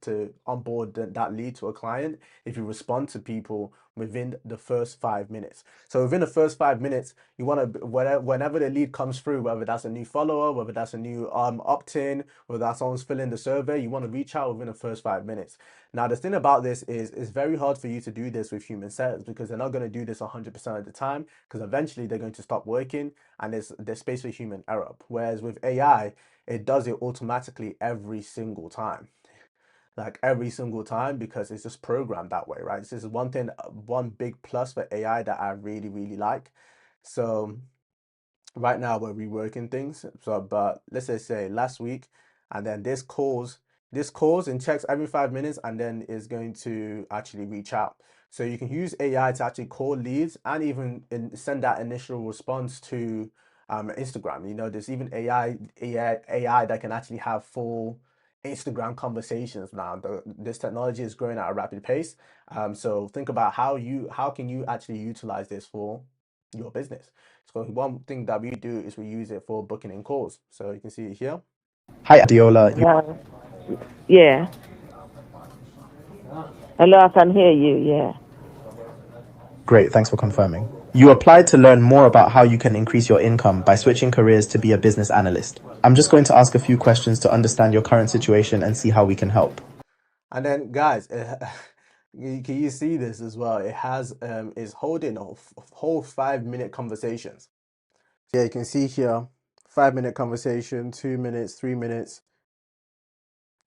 to onboard that lead to a client if you respond to people within the first 5 minutes. So within the first 5 minutes, you want to, whenever the lead comes through, whether that's a new follower, whether that's a new opt-in, whether that's someone's filling the survey, you want to reach out within the first 5 minutes. Now, the thing about this is it's very hard for you to do this with human setters because they're not going to do this 100% of the time, because eventually they're going to stop working and there's space for human error. Whereas with AI, it does it automatically every single time. Like every single time, because it's just programmed that way, right? This is one big plus for AI that I really, really like. So right now we're reworking things. So, but let's just say last week, and then this calls and checks every 5 minutes, and then is going to actually reach out. So you can use AI to actually call leads and even send that initial response to Instagram. You know, there's even AI that can actually have full Instagram conversations now. This technology is growing at a rapid pace. So think about how can you actually utilize this for your business. So one thing that we do is we use it for booking in calls. So you can see it here. Hi, Adiola. Yeah. Hello, I can hear you. Yeah. Great, thanks for confirming. You applied to learn more about how you can increase your income by switching careers to be a business analyst. I'm just going to ask a few questions to understand your current situation and see how we can help. And then, guys, can you see this as well? It has is holding a whole 5 minute conversations. Yeah, you can see here 5 minute conversation, 2 minutes, 3 minutes,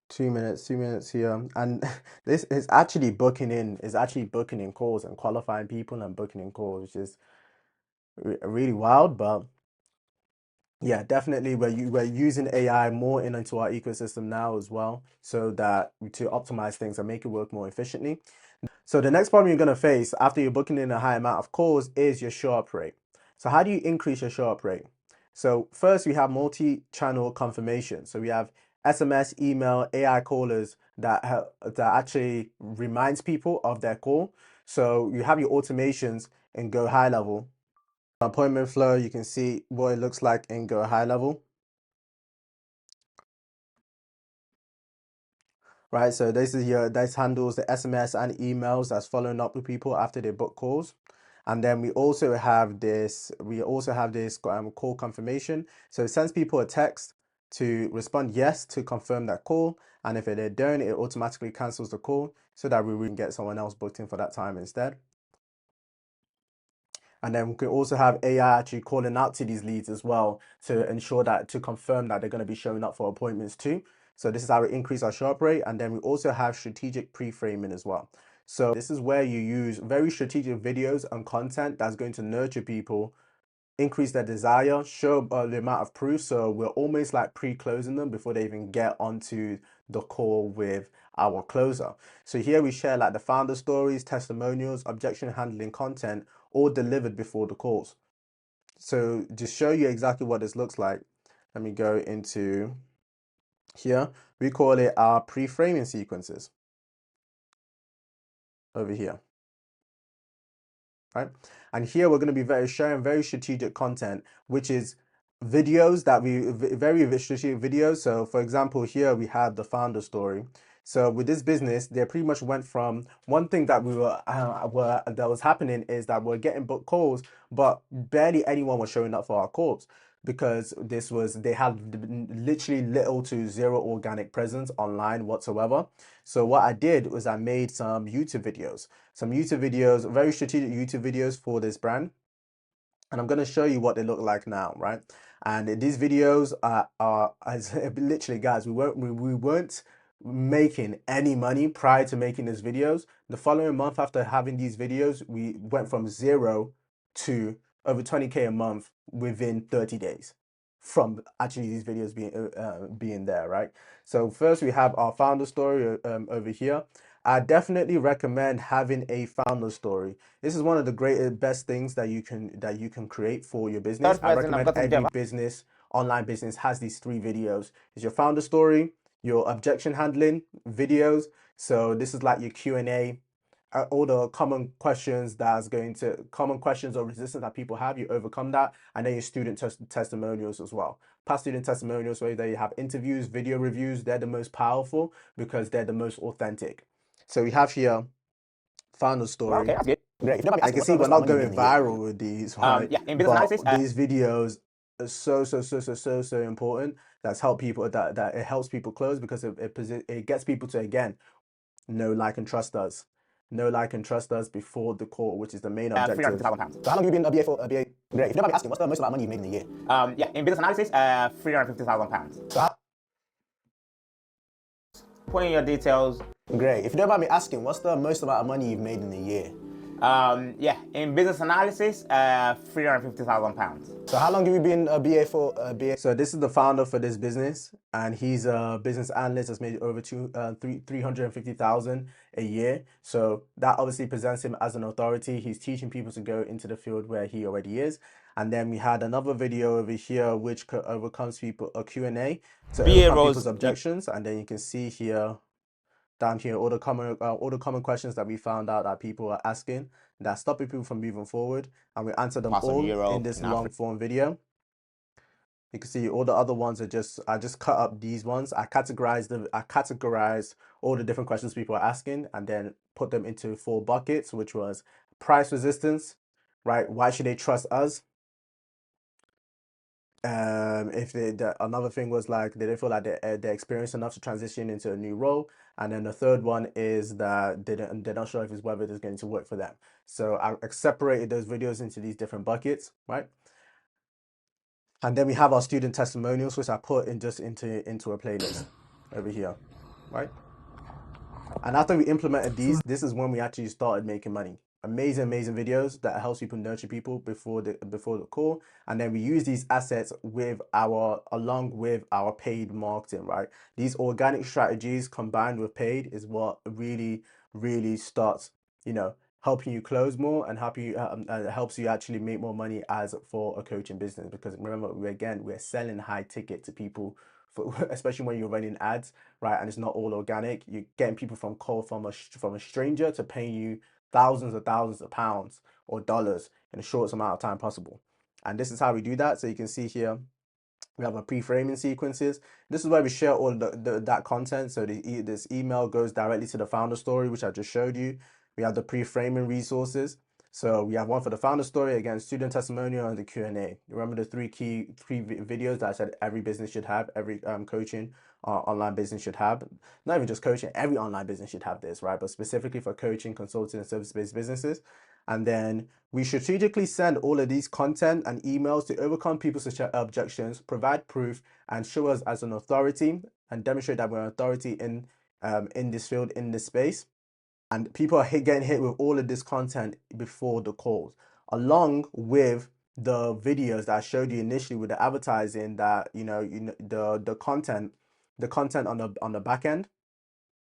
2 minutes, 2 minutes here, and this is actually booking in calls and qualifying people and booking in calls, which is really wild. But yeah, definitely we're using AI more into our ecosystem now as well, so that to optimize things and make it work more efficiently. So the next problem you're going to face after you're booking in a high amount of calls is your show up rate. So how do you increase your show up rate? So first we have multi-channel confirmation. So we have SMS, email, AI callers that actually reminds people of their call. So you have your automations in Go High Level. Appointment flow, you can see what it looks like in Go High Level. Right, so this handles the SMS and emails that's following up with people after they book calls. And then we also have this call confirmation. So it sends people a text to respond yes to confirm that call. And if they don't, it automatically cancels the call so that we can get someone else booked in for that time instead. And then we can also have AI actually calling out to these leads as well to confirm that they're going to be showing up for appointments too. So this is how we increase our show up rate. And then we also have strategic pre-framing as well. So this is where you use very strategic videos and content that's going to nurture people, increase their desire, show the amount of proof. So we're almost like pre-closing them before they even get onto the call with our closer. So here we share like the founder stories, testimonials, objection handling content, all delivered before the calls. So to show you exactly what this looks like, let me go into here. We call it our pre-framing sequences over here. Right? And here we're going to be sharing very strategic content, which is videos that very strategic videos. So for example, here we have the founder story. So with this business, they pretty much went from one thing that that was happening is that we're getting book calls, but barely anyone was showing up for our calls because they had literally little to zero organic presence online whatsoever. So what I did was I made some YouTube videos, very strategic YouTube videos for this brand. And I'm going to show you what they look like now, right? And these videos are as literally, guys, we weren't making any money prior to making these videos. The following month after having these videos, we went from 0 to over 20K a month within 30 days from actually these videos being there, right? So first we have our founder story over here. I definitely recommend having a founder story. This is one of the best things that you can create for your business. I recommend every online business has these 3 videos. It's your founder story, your objection handling videos. So this is like your Q&A, all the common questions or resistance that people have, you overcome that, and then your student testimonials as well. Past student testimonials, where there you have interviews, video reviews. They're the most powerful because they're the most authentic. So we have here founder story. Okay, that's good. Great. If I can see we're not going viral with these, right? Yeah, in business analysis, these videos are so important. That's help people. That it helps people close because it gets people to again know, like, and trust us. Know, like, and trust us before the call, which is the main objective. £350,000. So how long have you been a BA for? Great. If you don't mind me asking, what's the most amount of money you made in a year? Yeah, in business analysis, £350,000. So put in your details. Great. If you don't mind me asking, what's the most amount of money you've made in a year? Yeah, in business analysis, £350,000. So how long have you been a BA for? So this is the founder for this business, and he's a business analyst that's made over 350,000 a year. So that obviously presents him as an authority. He's teaching people to go into the field where he already is. And then we had another video over here which overcomes people a Q&A to overcome people's objections. And then you can see here, down here, all the common questions that we found out that people are asking that stopping people from moving forward, and we answer them all in this long form video. You can see all the other ones I just cut up these ones. I categorized all the different questions people are asking and then put them into 4 buckets, which was price resistance, right? Why should they trust us? Another thing was like they didn't feel like they're experienced enough to transition into a new role, and then the third one is that they're not sure whether it's going to work for them. So I separated those videos into these different buckets, right? And then we have our student testimonials, which I put into a playlist over here, right? And after we implemented these, this is when we actually started making money. Amazing videos that helps people nurture people before the call. And then we use these assets along with our paid marketing, right? These organic strategies combined with paid is what really starts, helping you close more and helps you actually make more money as for a coaching business. Because remember, we're selling high ticket to people, especially when you're running ads, right? And it's not all organic. You're getting people from a stranger to paying you thousands of pounds or dollars in the shortest amount of time possible. And this is how we do that. So you can see here, we have our pre-framing sequences. This is where we share all that content. So this email goes directly to the founder story, which I just showed you. We have the pre-framing resources. So we have one for the founder story, again, student testimonial, and the Q&A. Remember the three videos that I said every business should have, every coaching online business should have. Not even just coaching, every online business should have this, right? But specifically for coaching, consulting, and service-based businesses. And then we strategically send all of these content and emails to overcome people's objections, provide proof, and show us as an authority and demonstrate that we're an authority in this field, in this space. And people are getting hit with all of this content before the calls, along with the videos that I showed you initially with the advertising that the content on the back end.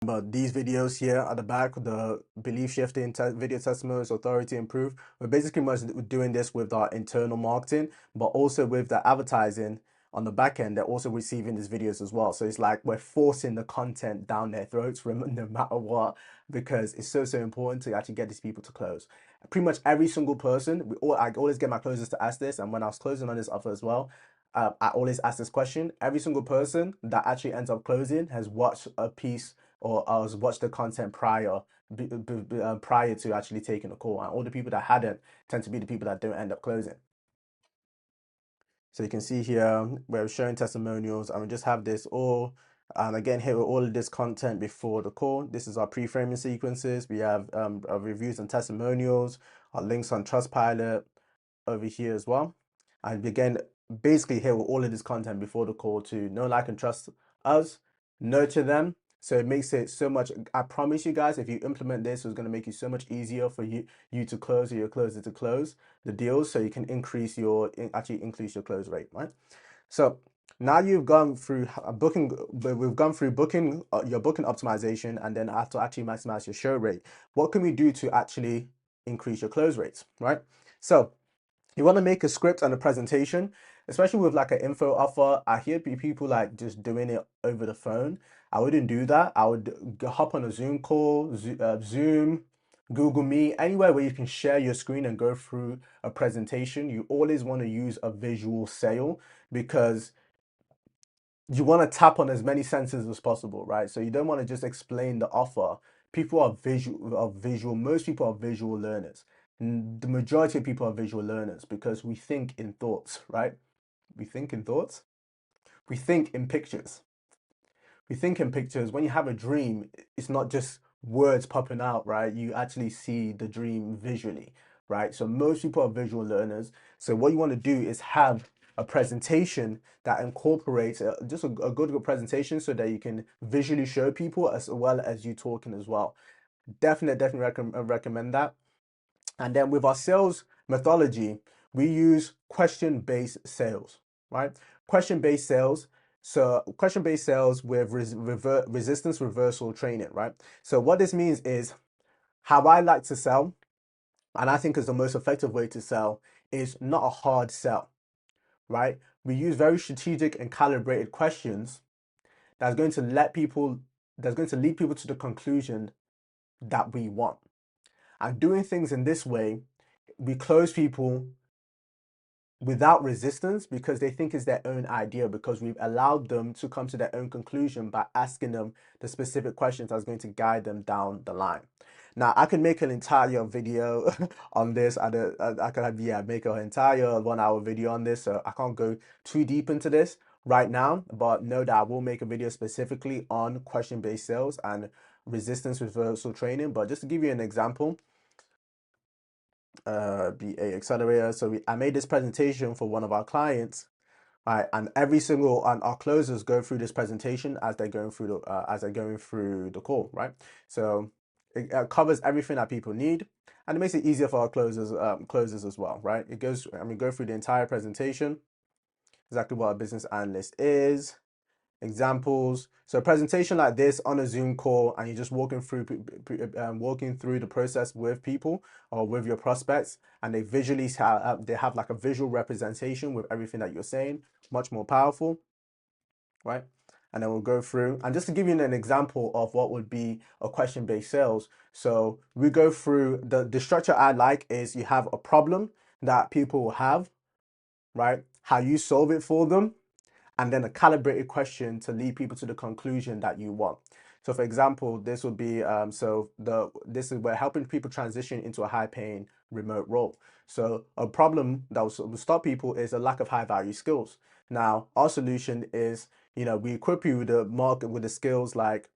But these videos here at the back, the belief shifting video testimonials, authority improve, we're basically much doing this with our internal marketing, but also with the advertising on the back end. They're also receiving these videos as well. So it's like we're forcing the content down their throats no matter what, because it's so important to actually get these people to close. Pretty much every single person, I always get my closers to ask this, and when I was closing on this offer as well, I always ask this question. Every single person that actually ends up closing has watched a piece or has watched the content prior to actually taking a call. And all the people that hadn't tend to be the people that don't end up closing. So you can see here, we're showing testimonials, and we just have this all, and again, here with all of this content before the call. This is our pre-framing sequences. We have our reviews and testimonials, our links on Trustpilot over here as well. And again, basically here with all of this content before the call to know, like, and trust us, nurture them. So it makes it so much, I promise you guys, if you implement this, it's going to make you so much easier for you to close, or your closer to close the deals, so you can increase your close rate, right? So now you've gone through booking, we've gone through booking, your booking optimization, and then have to actually maximize your show rate. What can we do to actually increase your close rates, right? So you want to make a script and a presentation, especially with like an info offer. I hear people like just doing it over the phone. I wouldn't do that. I would hop on a Zoom call, Zoom, Google Meet, anywhere where you can share your screen and go through a presentation. You always want to use a visual sale, because you want to tap on as many senses as possible, right? So you don't want to just explain the offer. People are visual. Most people are visual learners. The majority of people are visual learners because we think in thoughts, right? We think in thoughts. We think in pictures. We think in pictures. When you have a dream, it's not just words popping out, right? You actually see the dream visually, right? So most people are visual learners. So what you want to do is have a presentation that incorporates just a good presentation, so that you can visually show people as well as you talking as well. Definitely recommend that. And then with our sales methodology, we use question-based sales, right? Question-based sales. So question-based sales with resistance reversal training, right? So what this means is, how I like to sell, and I think is the most effective way to sell, is not a hard sell, right? We use very strategic and calibrated questions that's going to lead people to the conclusion that we want. And doing things in this way, we close people without resistance, because they think it's their own idea, because we've allowed them to come to their own conclusion by asking them the specific questions that's going to guide them down the line. Now, I could make an entire video on this. I could make an entire 1-hour video on this, so I can't go too deep into this right now, but know that I will make a video specifically on question-based sales and resistance reversal training. But just to give you an example, BA Accelerator. So I made this presentation for one of our clients, right? And our closers go through this presentation as they're going through the call, right? So it covers everything that people need, and it makes it easier for our closers as well, right? We go through the entire presentation, exactly what a business analyst is, examples. So a presentation like this on a Zoom call, and you're just walking through the process with people or with your prospects, and they visually have like a visual representation with everything that you're saying, much more powerful, right? And then we'll go through, and just to give you an example of what would be a question-based sales. So we go through the structure I like is you have a problem that people will have, right? How you solve it for them, and then a calibrated question to lead people to the conclusion that you want. So for example, this would be, this is where helping people transition into a high paying remote role. So a problem that will stop people is a lack of high value skills. Now, our solution is, we equip you with the skills like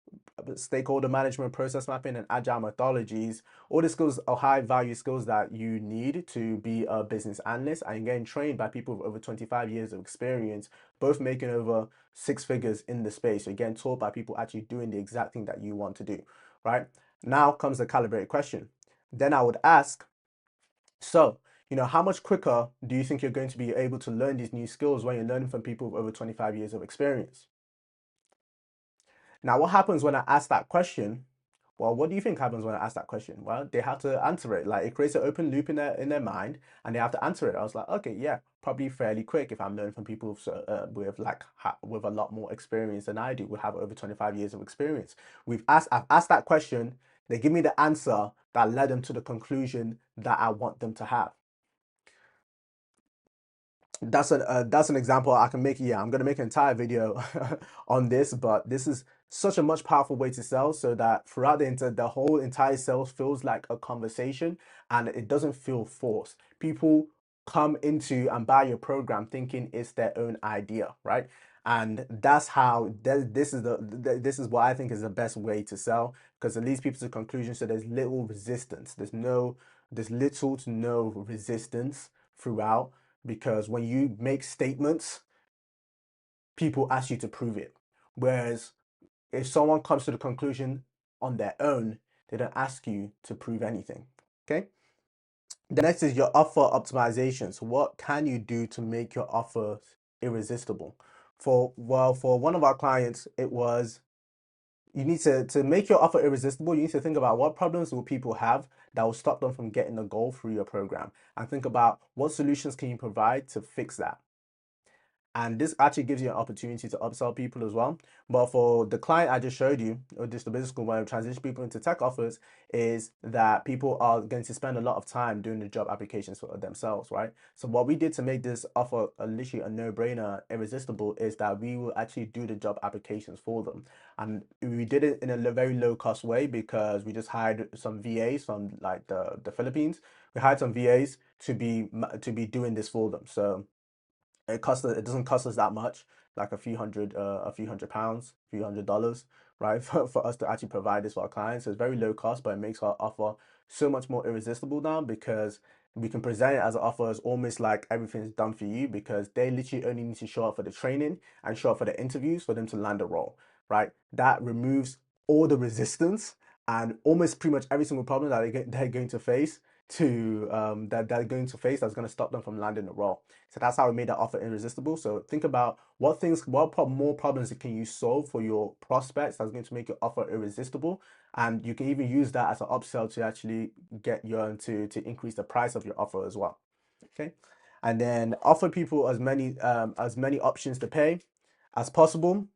stakeholder management, process mapping, and agile methodologies. All the skills are high value skills that you need to be a business analyst, and you're getting trained by people with over 25 years of experience, both making over 6 figures in the space. You're getting taught by people actually doing the exact thing that you want to do, right? Now comes the calibrated question. Then I would ask, so, how much quicker do you think you're going to be able to learn these new skills when you're learning from people with over 25 years of experience? Now, what happens when I ask that question? Well, what do you think happens when I ask that question? Well, they have to answer it. Like, it creates an open loop in their mind, and they have to answer it. I was like, okay, yeah, probably fairly quick if I'm learning from people with a lot more experience than I do. We have over 25 years of experience. I've asked that question. They give me the answer that led them to the conclusion that I want them to have. That's an example I can make. Yeah, I'm gonna make an entire video on this, but this is such a much powerful way to sell, so that throughout the whole entire sales feels like a conversation and it doesn't feel forced. People come into and buy your program thinking it's their own idea, right? And that's how this is what I think is the best way to sell, because it leads people to conclusion. So there's little resistance. There's little to no resistance throughout, because when you make statements, people ask you to prove it. Whereas if someone comes to the conclusion on their own, they don't ask you to prove anything. Okay. The next is your offer optimization. So what can you do to make your offers irresistible? For one of our clients, it was, you need to make your offer irresistible. You need to think about what problems will people have that will stop them from getting a goal through your program, and think about what solutions can you provide to fix that. And this actually gives you an opportunity to upsell people as well. But for the client I just showed you, or just the business school where I transition people into tech offers, is that people are going to spend a lot of time doing the job applications for themselves, right? So what we did to make this offer literally a no-brainer, irresistible, is that we will actually do the job applications for them. And we did it in a very low-cost way, because we just hired some VAs from like the Philippines. We hired some VAs to be doing this for them. So it doesn't cost us that much, like a few hundred pounds, a few $100, right? For us to actually provide this for our clients. So it's very low cost, but it makes our offer so much more irresistible now, because we can present it as an offer as almost like everything's done for you, because they literally only need to show up for the training and show up for the interviews for them to land a role, right? That removes all the resistance and almost pretty much every single problem that they're going to face that they're going to face that's going to stop them from landing the role. So that's how we made that offer irresistible. So think about what more problems can you solve for your prospects that's going to make your offer irresistible, and you can even use that as an upsell to actually get you to increase the price of your offer as well. Okay, and then offer people as many options to pay as possible.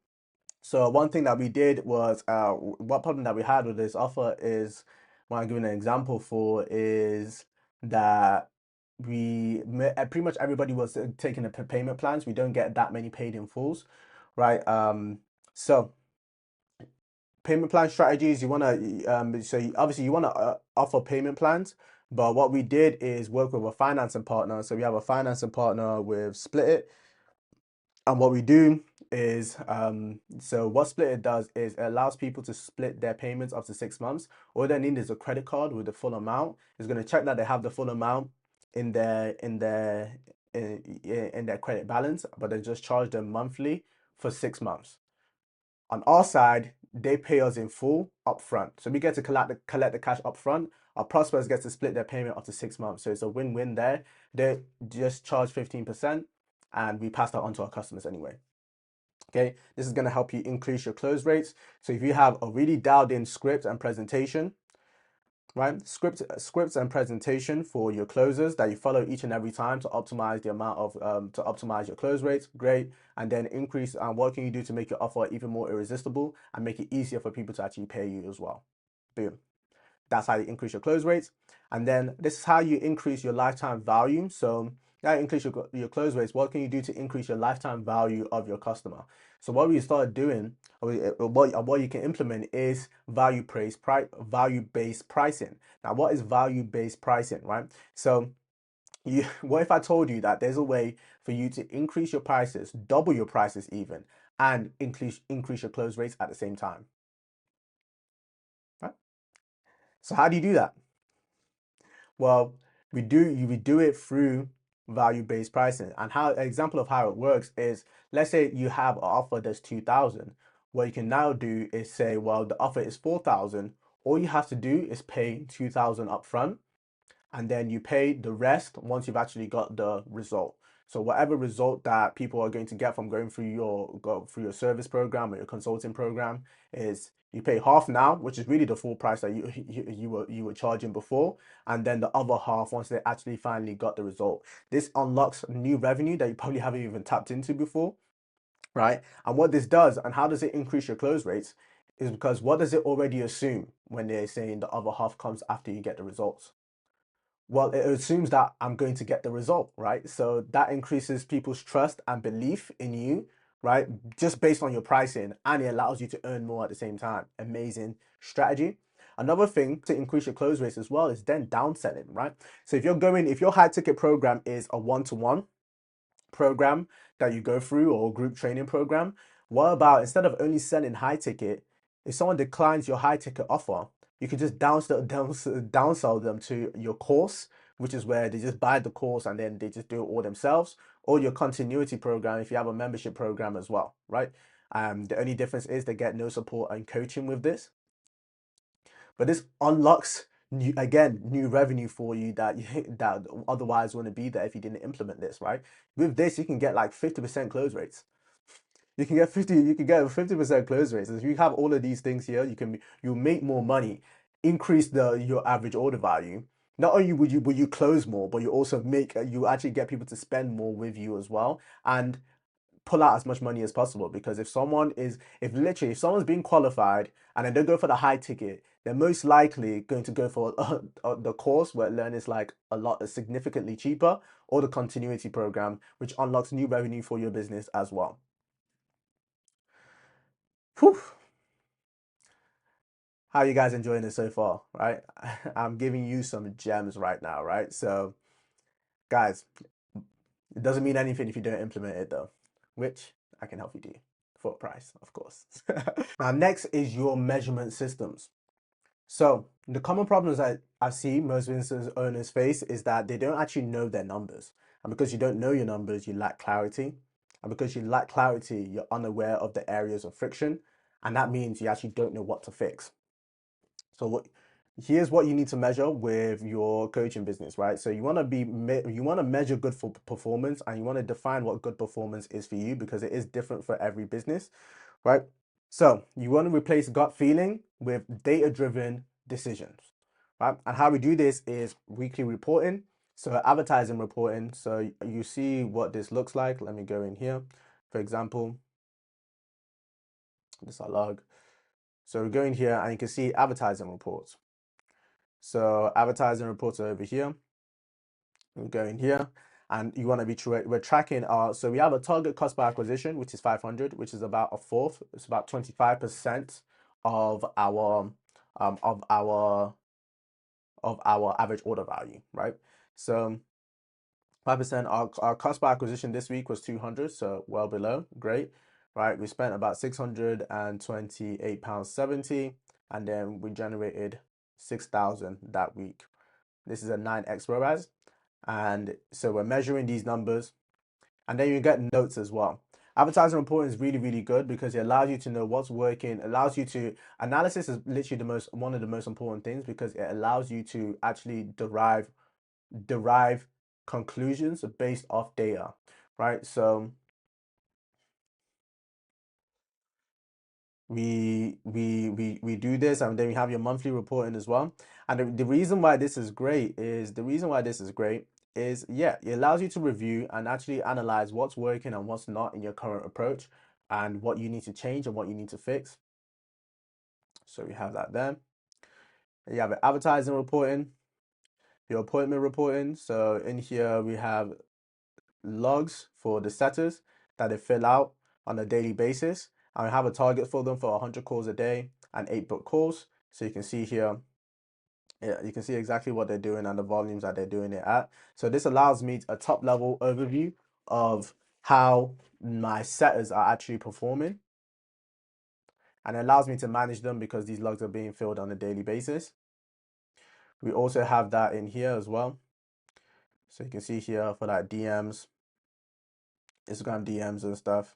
So one thing that we did was, what problem that we had with this offer is, what I'm giving an example for is that pretty much everybody was taking the payment plans. We don't get that many paid in fulls, right? So payment plan strategies, you want to obviously you want to offer payment plans, but what we did is work with a financing partner. So we have a financing partner with Split It. And what we do is, so what Split It does is it allows people to split their payments up to 6 months. All they need is a credit card with the full amount. It's going to check that they have the full amount in their credit balance, but they just charge them monthly for 6 months. On our side, they pay us in full upfront. So we get to collect the cash upfront. Our prospects get to split their payment up to 6 months. So it's a win-win there. They just charge 15%, and we pass that on to our customers anyway. Okay, this is going to help you increase your close rates. So if you have a really dialed in script and presentation, right? Scripts and presentation for your closers that you follow each and every time to optimize the amount of to optimize your close rates. Great. And then increase what can you do to make your offer even more irresistible and make it easier for people to actually pay you as well. Boom. That's how you increase your close rates. And then this is how you increase your lifetime value. So now increase your close rates. What can you do to increase your lifetime value of your customer? So what we started doing, or what you can implement is value-based pricing. Now, what is value-based pricing, right? So what if I told you that there's a way for you to increase your prices, double your prices even, and increase your close rates at the same time? Right? So how do you do that? Well, we do it through value-based pricing. And how an example of how it works is, let's say you have an offer that's 2,000. What you can now do is say, well, the offer is 4,000. All you have to do is pay 2,000 upfront, and then you pay the rest once you've actually got the result. So whatever result that people are going to get from going through your service program or your consulting program is you pay half now, which is really the full price that you were charging before, and then the other half once they actually finally got the result. This unlocks new revenue that you probably haven't even tapped into before, right? And what this does and how does it increase your close rates is because what does it already assume when they're saying the other half comes after you get the results? Well, it assumes that I'm going to get the result, right? So that increases people's trust and belief in you, right? Just based on your pricing, and it allows you to earn more at the same time. Amazing strategy. Another thing to increase your close rates as well is then downselling, right? So if your high ticket program is a one-to-one program that you go through or group training program, what about instead of only selling high ticket, if someone declines your high ticket offer, you could just downsell them to your course, which is where they just buy the course and then they just do it all themselves, or your continuity program if you have a membership program as well, right? The only difference is they get no support and coaching with this, but this unlocks new revenue for you that that otherwise wouldn't be there if you didn't implement this, right? With this, you can get like 50% close rates. You can get 50% close rates. If you have all of these things here, you make more money, increase your average order value. Not only would you close more, but you actually get people to spend more with you as well, and pull out as much money as possible. Because if someone's being qualified and then they go for the high ticket, they're most likely going to go for the course where learn is like significantly cheaper, or the continuity program, which unlocks new revenue for your business as well. Whew. How are you guys enjoying it so far, right? I'm giving you some gems right now, right? So, guys, it doesn't mean anything if you don't implement it though, which I can help you do for a price, of course. Now, next is your measurement systems. So the common problems that I see most business owners face is that they don't actually know their numbers. And because you don't know your numbers, you lack clarity. And because you lack clarity, you're unaware of the areas of friction. And that means you actually don't know what to fix. So here's what you need to measure with your coaching business, right? So you want to measure good for performance, and you want to define what good performance is for you, because it is different for every business, right? So you want to replace gut feeling with data-driven decisions, right? And how we do this is weekly reporting. So advertising reporting. So you see what this looks like. Let me go in here. For example, this is our log. So we go in here and you can see advertising reports. So advertising reports are over here. We go in here and you want to be we're tracking so we have a target cost per acquisition, which is 500, which is about a fourth. It's about 25% of our average order value, right? So 5%, our cost per acquisition this week was 200, so well below. Great, right? We spent about £628.70, and then we generated 6,000 that week. This is a 9x ROAS, and so we're measuring these numbers, and then you get notes as well. Advertising reporting is really, really good because it allows you to know what's working. Analysis is literally one of the most important things, because it allows you to actually derive conclusions based off data, right? So we do this, and then we have your monthly reporting as well. And the reason why this is great is yeah, it allows you to review and actually analyze what's working and what's not in your current approach, and what you need to change and what you need to fix. So we have that there. You have advertising reporting, your appointment reporting. So in here we have logs for the setters that they fill out on a daily basis. And we have a target for them for 100 calls a day and 8 book calls. So you can see here, yeah, you can see exactly what they're doing and the volumes that they're doing it at. So this allows me a top level overview of how my setters are actually performing. And it allows me to manage them because these logs are being filled on a daily basis. We also have that in here as well. So you can see here for like DMs, Instagram DMs and stuff.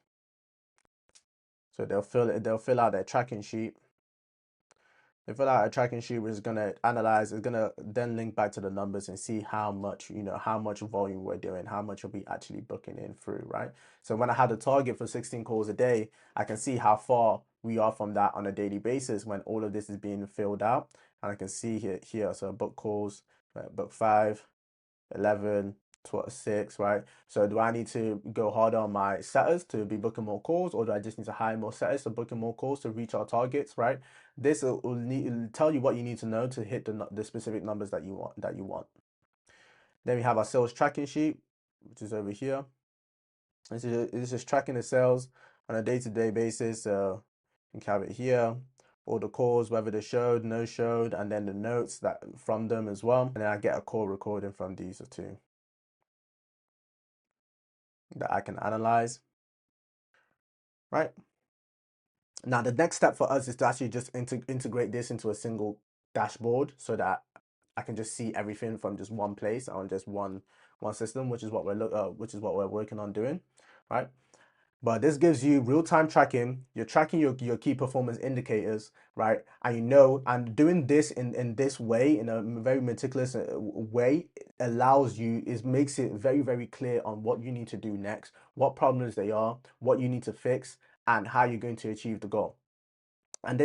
So they'll fill out their tracking sheet. They fill out a tracking sheet, which is gonna analyze, it's gonna then link back to the numbers and see how much, how much volume we're doing, how much are we actually booking in through, right? So when I had a target for 16 calls a day, I can see how far we are from that on a daily basis when all of this is being filled out. And I can see here, so book calls, book 5, 11, 12, 6, right? So do I need to go harder on my setters to be booking more calls, or do I just need to hire more setters to booking more calls to reach our targets, right? This will tell you what you need to know to hit the specific numbers that you want. Then we have our sales tracking sheet, which is over here. This is just tracking the sales on a day-to-day basis. So you can have it here, all the calls, whether they showed, no showed, and then the notes that from them as well. And then I get a call recording from these two that I can analyze, right? Now, the next step for us is to actually just integrate this into a single dashboard so that I can just see everything from just one place on just one system, which is what we're working on doing, right? But this gives you real-time tracking. You're tracking your key performance indicators, right? And doing this in this way, in a very meticulous way, makes it very, very clear on what you need to do next, what problems they are, what you need to fix, and how you're going to achieve the goal. And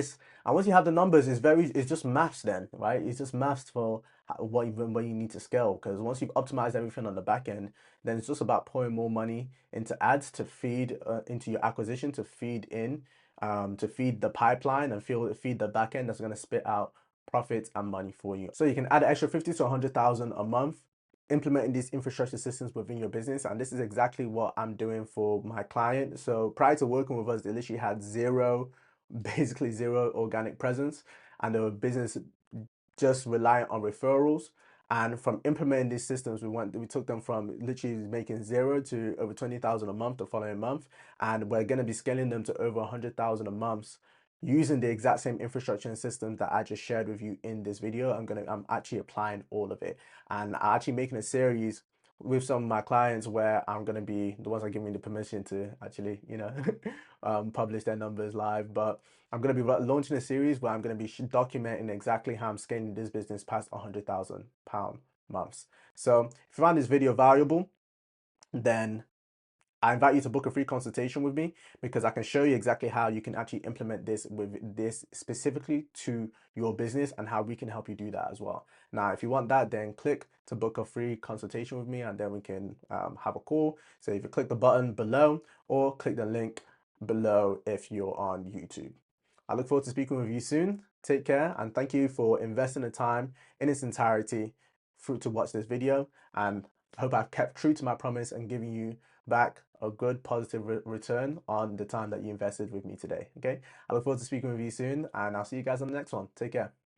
once you have the numbers, it's just maths then, right? It's just maths for what you need to scale. Because once you've optimized everything on the back end, then it's just about pouring more money into ads to feed into your acquisition, to feed the pipeline and feed the back end that's going to spit out profits and money for you. So you can add an extra 50 to 100,000 a month implementing these infrastructure systems within your business. And this is exactly what I'm doing for my client. So prior to working with us, they literally had basically zero organic presence, and the business just reliant on referrals. And from implementing these systems, we took them from literally making 0 to over 20,000 a month the following month, and we're going to be scaling them to over 100,000 a month using the exact same infrastructure and systems that I just shared with you in this video. I'm actually applying all of it, and I'm actually making a series with some of my clients where I'm going to be the ones that give me the permission to actually, publish their numbers live. But I'm going to be launching a series where I'm going to be documenting exactly how I'm scaling this business past £100,000 months. So if you found this video valuable, then I invite you to book a free consultation with me, because I can show you exactly how you can actually implement this specifically to your business, and how we can help you do that as well. Now, if you want that, then click to book a free consultation with me, and then we can have a call. So if you click the button below, or click the link below if you're on YouTube. I look forward to speaking with you soon. Take care, and thank you for investing the time in its entirety to watch this video. And I hope I've kept true to my promise and giving you back a good positive return on the time that you invested with me today. Okay, I look forward to speaking with you soon, and I'll see you guys on the next one. Take care.